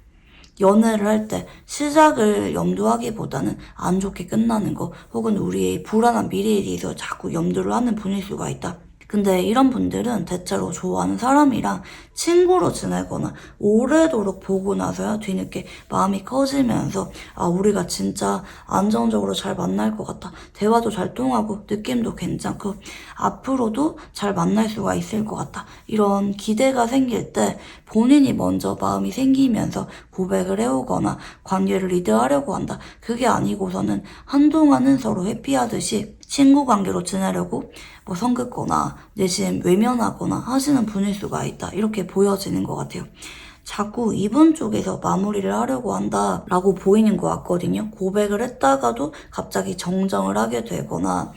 연애를 할 때 시작을 염두하기보다는 안 좋게 끝나는 거 혹은 우리의 불안한 미래에 대해서 자꾸 염두를 하는 분일 수가 있다. 근데 이런 분들은 대체로 좋아하는 사람이랑 친구로 지내거나 오래도록 보고 나서야 뒤늦게 마음이 커지면서 아 우리가 진짜 안정적으로 잘 만날 것 같다. 대화도 잘 통하고 느낌도 괜찮고 앞으로도 잘 만날 수가 있을 것 같다. 이런 기대가 생길 때 본인이 먼저 마음이 생기면서 고백을 해오거나 관계를 리드하려고 한다. 그게 아니고서는 한동안은 서로 회피하듯이 친구 관계로 지내려고 뭐 성긋거나 내심 외면하거나 하시는 분일 수가 있다. 이렇게 보여지는 것 같아요. 자꾸 이분 쪽에서 마무리를 하려고 한다라고 보이는 것 같거든요. 고백을 했다가도 갑자기 정정을 하게 되거나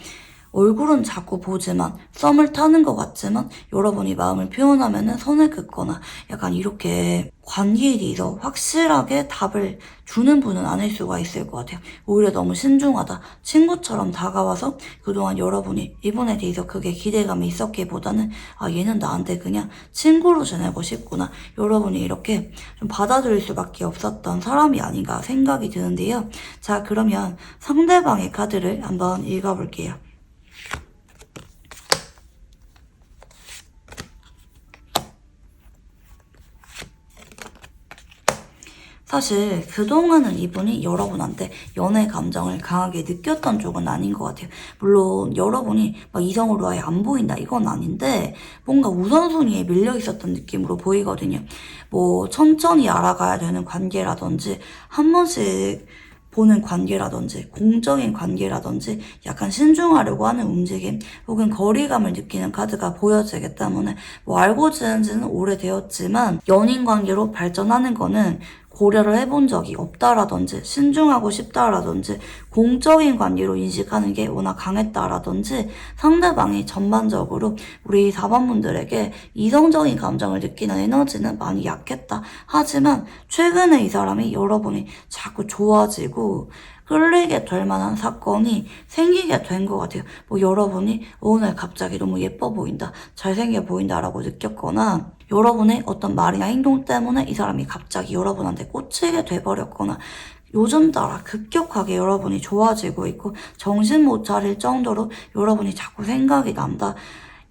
얼굴은 자꾸 보지만 썸을 타는 것 같지만 여러분이 마음을 표현하면은 선을 긋거나 약간 이렇게 관계에 대해서 확실하게 답을 주는 분은 아닐 수가 있을 것 같아요. 오히려 너무 신중하다. 친구처럼 다가와서 그동안 여러분이 이분에 대해서 크게 기대감이 있었기보다는 아 얘는 나한테 그냥 친구로 지내고 싶구나. 여러분이 이렇게 좀 받아들일 수밖에 없었던 사람이 아닌가 생각이 드는데요. 자 그러면 상대방의 카드를 한번 읽어볼게요. 사실 그동안은 이분이 여러분한테 연애 감정을 강하게 느꼈던 쪽은 아닌 것 같아요. 물론 여러분이 막 이성으로 아예 안 보인다 이건 아닌데 뭔가 우선순위에 밀려 있었던 느낌으로 보이거든요. 뭐 천천히 알아가야 되는 관계라든지 한 번씩 보는 관계라든지 공적인 관계라든지 약간 신중하려고 하는 움직임 혹은 거리감을 느끼는 카드가 보여지기 때문에 뭐 알고 지낸 지는 오래되었지만 연인 관계로 발전하는 거는 고려를 해본 적이 없다라든지 신중하고 싶다라든지 공적인 관계로 인식하는 게 워낙 강했다라든지 상대방이 전반적으로 우리 4번분들에게 이성적인 감정을 느끼는 에너지는 많이 약했다. 하지만 최근에 이 사람이 여러분이 자꾸 좋아지고 끌리게 될 만한 사건이 생기게 된 것 같아요. 뭐 여러분이 오늘 갑자기 너무 예뻐 보인다, 잘생겨 보인다라고 느꼈거나 여러분의 어떤 말이나 행동 때문에 이 사람이 갑자기 여러분한테 꽂히게 돼버렸거나 요즘 따라 급격하게 여러분이 좋아지고 있고 정신 못 차릴 정도로 여러분이 자꾸 생각이 난다.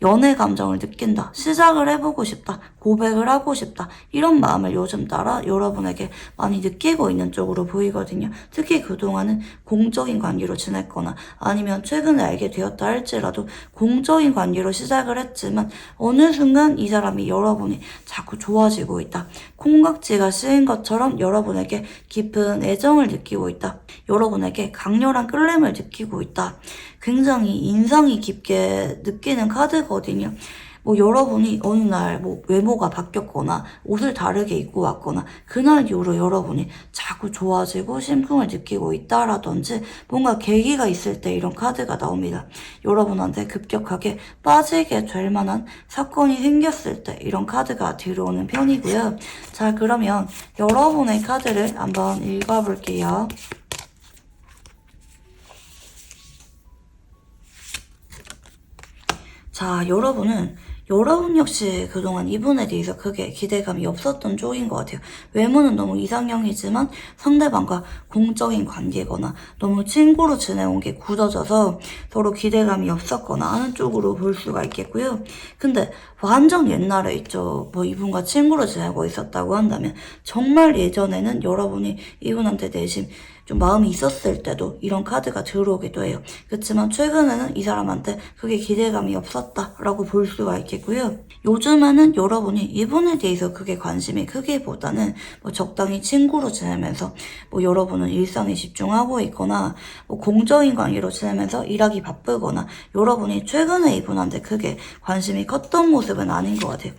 연애 감정을 느낀다. 시작을 해보고 싶다. 고백을 하고 싶다. 이런 마음을 요즘 따라 여러분에게 많이 느끼고 있는 쪽으로 보이거든요. 특히 그동안은 공적인 관계로 지냈거나 아니면 최근에 알게 되었다 할지라도 공적인 관계로 시작을 했지만 어느 순간 이 사람이 여러분이 자꾸 좋아지고 있다. 콩깍지가 씌인 것처럼 여러분에게 깊은 애정을 느끼고 있다. 여러분에게 강렬한 끌림을 느끼고 있다. 굉장히 인상이 깊게 느끼는 카드거든요. 뭐 여러분이 어느 날 뭐 외모가 바뀌었거나 옷을 다르게 입고 왔거나 그날 이후로 여러분이 자꾸 좋아지고 심쿵을 느끼고 있다라든지 뭔가 계기가 있을 때 이런 카드가 나옵니다. 여러분한테 급격하게 빠지게 될 만한 사건이 생겼을 때 이런 카드가 들어오는 편이고요. 자 그러면 여러분의 카드를 한번 읽어볼게요. 자, 여러분 역시 그동안 이분에 대해서 크게 기대감이 없었던 쪽인 것 같아요. 외모는 너무 이상형이지만 상대방과 공적인 관계거나 너무 친구로 지내온 게 굳어져서 서로 기대감이 없었거나 하는 쪽으로 볼 수가 있겠고요. 근데 완전 옛날에 있죠. 뭐 이분과 친구로 지내고 있었다고 한다면 정말 예전에는 여러분이 이분한테 내심 좀 마음이 있었을 때도 이런 카드가 들어오기도 해요. 그렇지만 최근에는 이 사람한테 그게 기대감이 없었다라고 볼 수가 있겠고 있겠고요. 요즘에는 여러분이 이분에 대해서 크게 관심이 크기보다는 뭐 적당히 친구로 지내면서 뭐 여러분은 일상에 집중하고 있거나 뭐 공적인 관계로 지내면서 일하기 바쁘거나 여러분이 최근에 이분한테 크게 관심이 컸던 모습은 아닌 것 같아요.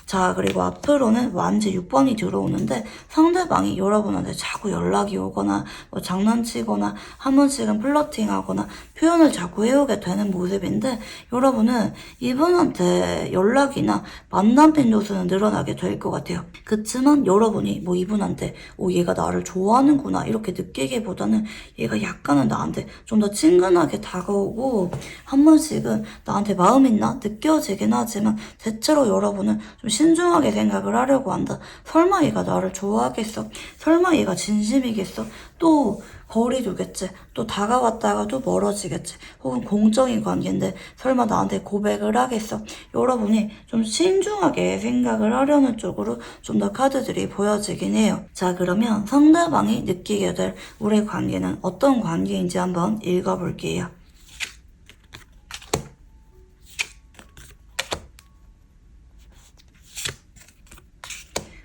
자, 그리고 앞으로는 완지 6번이 들어오는데 상대방이 여러분한테 자꾸 연락이 오거나 뭐 장난치거나 한 번씩은 플러팅하거나 표현을 자꾸 해오게 되는 모습인데 여러분은 이분한테 연락이나 만남 빈도수는 늘어나게 될 것 같아요. 그치만 여러분이 뭐 이분한테 얘가 나를 좋아하는구나 이렇게 느끼기보다는 얘가 약간은 나한테 좀 더 친근하게 다가오고 한 번씩은 나한테 마음 있나 느껴지긴 하지만 대체로 여러분은 좀 신중하게 생각을 하려고 한다. 설마 얘가 나를 좋아하겠어? 설마 얘가 진심이겠어? 또 거리 두겠지. 또 다가왔다가 또 멀어지겠지. 혹은 공적인 관계인데 설마 나한테 고백을 하겠어? 여러분이 좀 신중하게 생각을 하려는 쪽으로 좀 더 카드들이 보여지긴 해요. 자, 그러면 상대방이 느끼게 될 우리 관계는 어떤 관계인지 한번 읽어볼게요.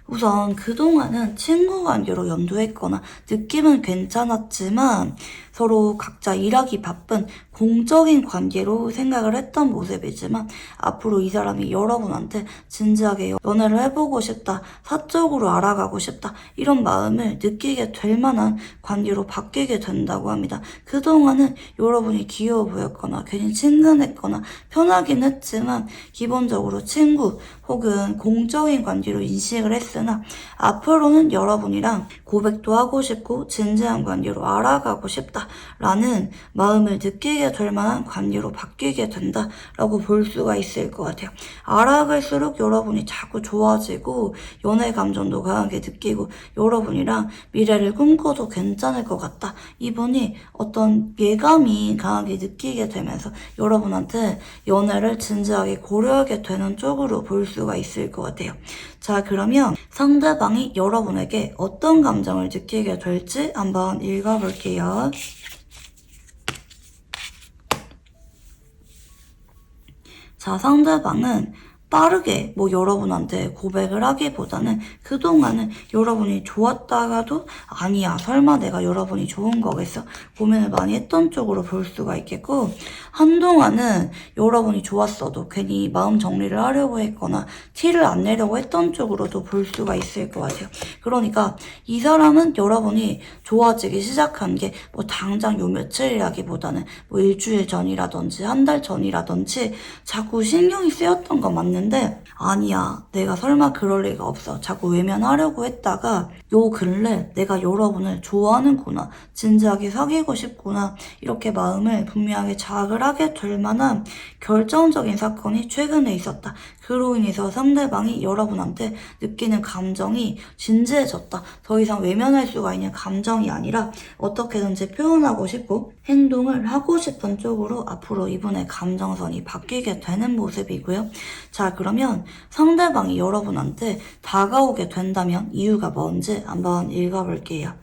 우선 그동안은 친구 관계로 연두했거나 느낌은 괜찮았지만 서로 각자 일하기 바쁜 공적인 관계로 생각을 했던 모습이지만 앞으로 이 사람이 여러분한테 진지하게 연애를 해보고 싶다, 사적으로 알아가고 싶다 이런 마음을 느끼게 될 만한 관계로 바뀌게 된다고 합니다. 그동안은 여러분이 귀여워 보였거나 괜히 친근했거나 편하긴 했지만 기본적으로 친구 혹은 공적인 관계로 인식을 했으나 앞으로는 여러분이랑 고백도 하고 싶고 진지한 관계로 알아가고 싶다라는 마음을 느끼게 될 만한 관계로 바뀌게 된다라고 볼 수가 있을 것 같아요. 알아갈수록 여러분이 자꾸 좋아지고 연애 감정도 강하게 느끼고 여러분이랑 미래를 꿈꿔도 괜찮을 것 같다. 이분이 어떤 예감이 강하게 느끼게 되면서 여러분한테 연애를 진지하게 고려하게 되는 쪽으로 볼 수가 있을 것 같아요. 자, 그러면 상대방이 여러분에게 어떤 감정을 느끼게 될지 한번 읽어볼게요. 자, 상대방은 빠르게 뭐 여러분한테 고백을 하기보다는 그동안은 여러분이 좋았다가도 아니야 설마 내가 여러분이 좋은 거겠어 고민을 많이 했던 쪽으로 볼 수가 있겠고 한동안은 여러분이 좋았어도 괜히 마음 정리를 하려고 했거나 티를 안 내려고 했던 쪽으로도 볼 수가 있을 것 같아요. 그러니까 이 사람은 여러분이 좋아지기 시작한 게 뭐 당장 요 며칠이라기보다는 뭐 일주일 전이라든지 한 달 전이라든지 자꾸 신경이 쓰였던 건 맞는데 아니야 내가 설마 그럴 리가 없어 자꾸 외면하려고 했다가 요 근래 내가 여러분을 좋아하는구나 진지하게 사귀고 싶구나 이렇게 마음을 분명하게 자각을 하게 될 만한 결정적인 사건이 최근에 있었다. 그로 인해서 상대방이 여러분한테 느끼는 감정이 진지해졌다. 더 이상 외면할 수가 있는 감정이 아니라 어떻게든지 표현하고 싶고 행동을 하고 싶은 쪽으로 앞으로 이분의 감정선이 바뀌게 되는 모습이고요. 자, 그러면 상대방이 여러분한테 다가오게 된다면 이유가 뭔지 한번 읽어볼게요.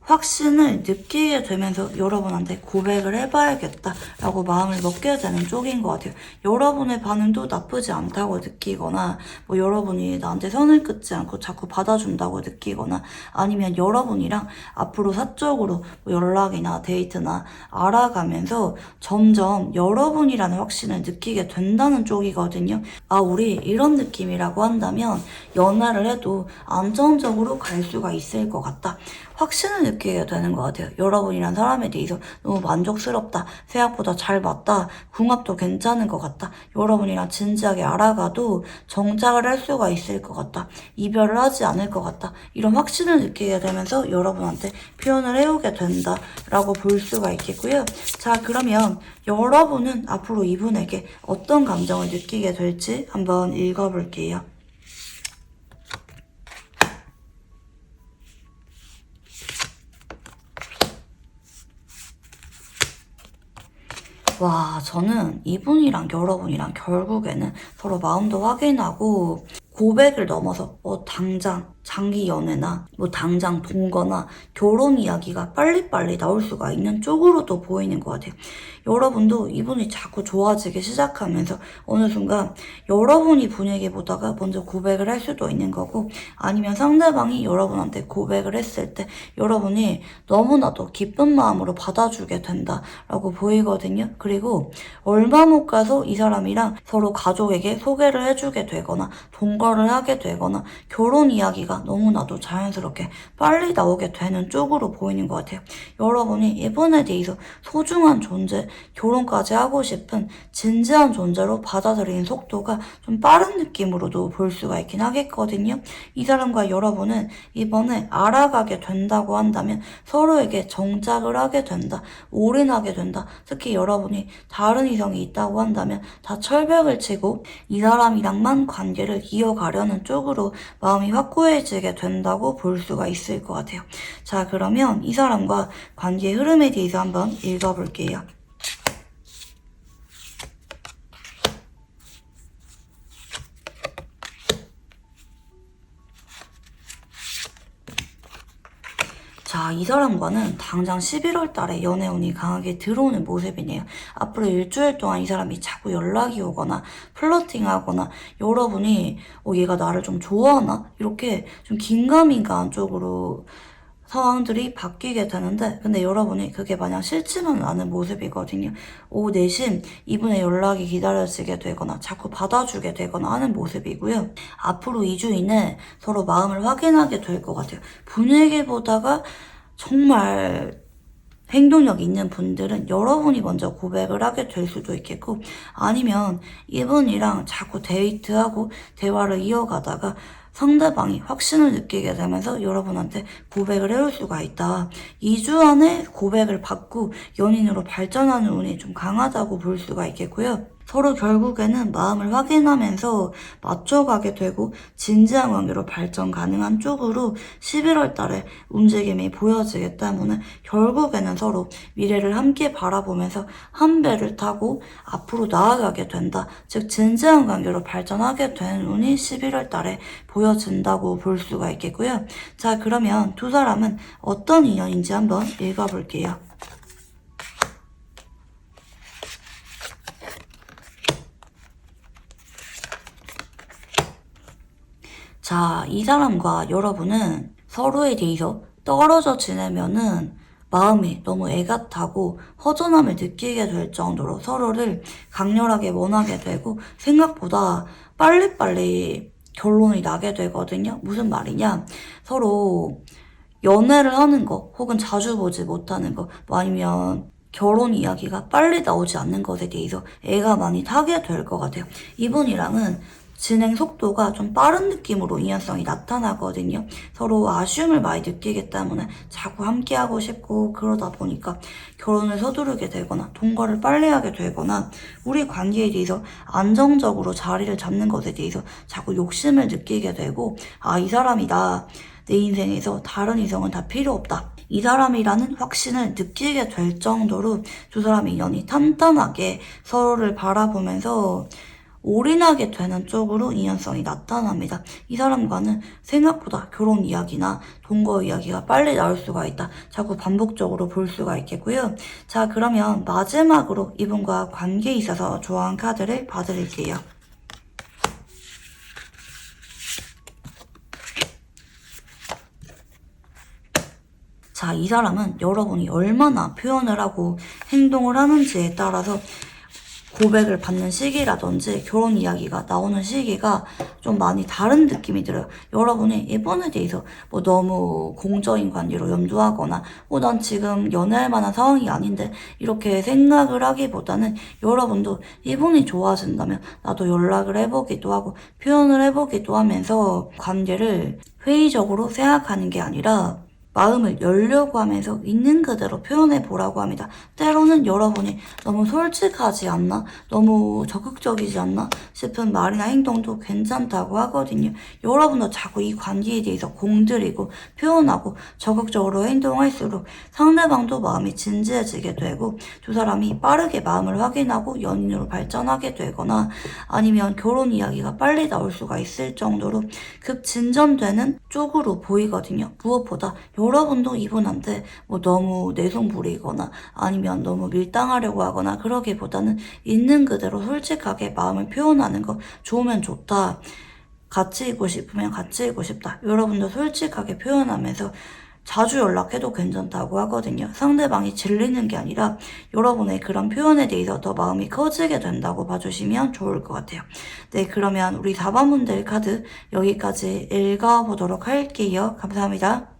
확신을 느끼게 되면서 여러분한테 고백을 해봐야겠다라고 마음을 먹게 되는 쪽인 것 같아요. 여러분의 반응도 나쁘지 않다고 느끼거나 뭐 여러분이 나한테 선을 긋지 않고 자꾸 받아준다고 느끼거나 아니면 여러분이랑 앞으로 사적으로 뭐 연락이나 데이트나 알아가면서 점점 여러분이라는 확신을 느끼게 된다는 쪽이거든요. 아, 우리 이런 느낌이라고 한다면 연애를 해도 안정적으로 갈 수가 있을 것 같다. 확신을 느끼게 되는 것 같아요. 여러분이란 사람에 대해서 너무 만족스럽다. 생각보다 잘 맞다. 궁합도 괜찮은 것 같다. 여러분이랑 진지하게 알아가도 정착을 할 수가 있을 것 같다. 이별을 하지 않을 것 같다. 이런 확신을 느끼게 되면서 여러분한테 표현을 해오게 된다라고 볼 수가 있겠고요. 자, 그러면 여러분은 앞으로 이분에게 어떤 감정을 느끼게 될지 한번 읽어볼게요. 와, 저는 이분이랑 여러분이랑 결국에는 서로 마음도 확인하고 고백을 넘어서 당장 장기 연애나 당장 동거나 결혼 이야기가 빨리빨리 나올 수가 있는 쪽으로도 보이는 것 같아요. 여러분도 이분이 자꾸 좋아지기 시작하면서 어느 순간 여러분이 분위기 보다가 먼저 고백을 할 수도 있는 거고, 아니면 상대방이 여러분한테 고백을 했을 때 여러분이 너무나도 기쁜 마음으로 받아주게 된다라고 보이거든요. 그리고 얼마 못 가서 이 사람이랑 서로 가족에게 소개를 해주게 되거나 동거를 하게 되거나 결혼 이야기가 너무나도 자연스럽게 빨리 나오게 되는 쪽으로 보이는 것 같아요. 여러분이 이분에 대해서 소중한 존재, 결혼까지 하고 싶은 진지한 존재로 받아들이는 속도가 좀 빠른 느낌으로도 볼 수가 있긴 하겠거든요. 이 사람과 여러분은 이번에 알아가게 된다고 한다면 서로에게 정착을 하게 된다, 올인하게 된다. 특히 여러분이 다른 이성이 있다고 한다면 다 철벽을 치고 이 사람이랑만 관계를 이어가려는 쪽으로 마음이 확고해지게 된다고 볼 수가 있을 것 같아요. 자, 그러면 이 사람과 관계의 흐름에 대해서 한번 읽어볼게요. 자, 이 사람과는 당장 11월 달에 연애운이 강하게 들어오는 모습이네요. 앞으로 일주일 동안 이 사람이 자꾸 연락이 오거나 플러팅하거나 여러분이 얘가 나를 좀 좋아하나? 이렇게 좀 긴가민가한 쪽으로 상황들이 바뀌게 되는데, 근데 여러분이 그게 마냥 싫지는 않은 모습이거든요. 내심 이분의 연락이 기다려지게 되거나 자꾸 받아주게 되거나 하는 모습이고요. 앞으로 2주 이내 서로 마음을 확인하게 될 것 같아요. 분위기 보다가 정말 행동력 있는 분들은 여러분이 먼저 고백을 하게 될 수도 있겠고, 아니면 이분이랑 자꾸 데이트하고 대화를 이어가다가 상대방이 확신을 느끼게 되면서 여러분한테 고백을 해올 수가 있다. 2주 안에 고백을 받고 연인으로 발전하는 운이 좀 강하다고 볼 수가 있겠고요. 서로 결국에는 마음을 확인하면서 맞춰가게 되고 진지한 관계로 발전 가능한 쪽으로 11월 달에 움직임이 보여지기 때문에 결국에는 서로 미래를 함께 바라보면서 한 배를 타고 앞으로 나아가게 된다. 즉 진지한 관계로 발전하게 되는 운이 11월 달에 보여진다고 볼 수가 있겠고요. 자, 그러면 두 사람은 어떤 인연인지 한번 읽어볼게요. 자, 이 사람과 여러분은 서로에 대해서 떨어져 지내면은 마음이 너무 애가 타고 허전함을 느끼게 될 정도로 서로를 강렬하게 원하게 되고 생각보다 빨리빨리 결론이 나게 되거든요. 무슨 말이냐? 서로 연애를 하는 거 혹은 자주 보지 못하는 거 아니면 결혼 이야기가 빨리 나오지 않는 것에 대해서 애가 많이 타게 될 것 같아요. 이분이랑은 진행 속도가 좀 빠른 느낌으로 인연성이 나타나거든요. 서로 아쉬움을 많이 느끼기 때문에 자꾸 함께하고 싶고, 그러다 보니까 결혼을 서두르게 되거나 동거를 빨리 하게 되거나 우리 관계에 대해서 안정적으로 자리를 잡는 것에 대해서 자꾸 욕심을 느끼게 되고, 이 사람이다. 내 인생에서 다른 이성은 다 필요 없다. 이 사람이라는 확신을 느끼게 될 정도로 두 사람의 인연이 탄탄하게 서로를 바라보면서 올인하게 되는 쪽으로 인연성이 나타납니다. 이 사람과는 생각보다 결혼 이야기나 동거 이야기가 빨리 나올 수가 있다. 자꾸 반복적으로 볼 수가 있겠고요. 자, 그러면 마지막으로 이분과 관계에 있어서 좋아하는 카드를 봐드릴게요. 자, 이 사람은 여러분이 얼마나 표현을 하고 행동을 하는지에 따라서 고백을 받는 시기라든지 결혼 이야기가 나오는 시기가 좀 많이 다른 느낌이 들어요. 여러분이 이분에 대해서 너무 공적인 관계로 염두하거나 난 지금 연애할 만한 상황이 아닌데 이렇게 생각을 하기보다는 여러분도 이분이 좋아진다면 나도 연락을 해보기도 하고 표현을 해보기도 하면서 관계를 회의적으로 생각하는 게 아니라 마음을 열려고 하면서 있는 그대로 표현해 보라고 합니다. 때로는 여러분이 너무 솔직하지 않나? 너무 적극적이지 않나? 싶은 말이나 행동도 괜찮다고 하거든요. 여러분도 자꾸 이 관계에 대해서 공들이고 표현하고 적극적으로 행동할수록 상대방도 마음이 진지해지게 되고 두 사람이 빠르게 마음을 확인하고 연인으로 발전하게 되거나 아니면 결혼 이야기가 빨리 나올 수가 있을 정도로 급진전되는 쪽으로 보이거든요. 무엇보다 여러분도 이분한테 뭐 너무 내성 부리거나 아니면 너무 밀당하려고 하거나 그러기보다는 있는 그대로 솔직하게 마음을 표현하는 거 좋으면 좋다. 같이 있고 싶으면 같이 있고 싶다. 여러분도 솔직하게 표현하면서 자주 연락해도 괜찮다고 하거든요. 상대방이 질리는 게 아니라 여러분의 그런 표현에 대해서 더 마음이 커지게 된다고 봐주시면 좋을 것 같아요. 네, 그러면 우리 4번 문들 카드 여기까지 읽어보도록 할게요. 감사합니다.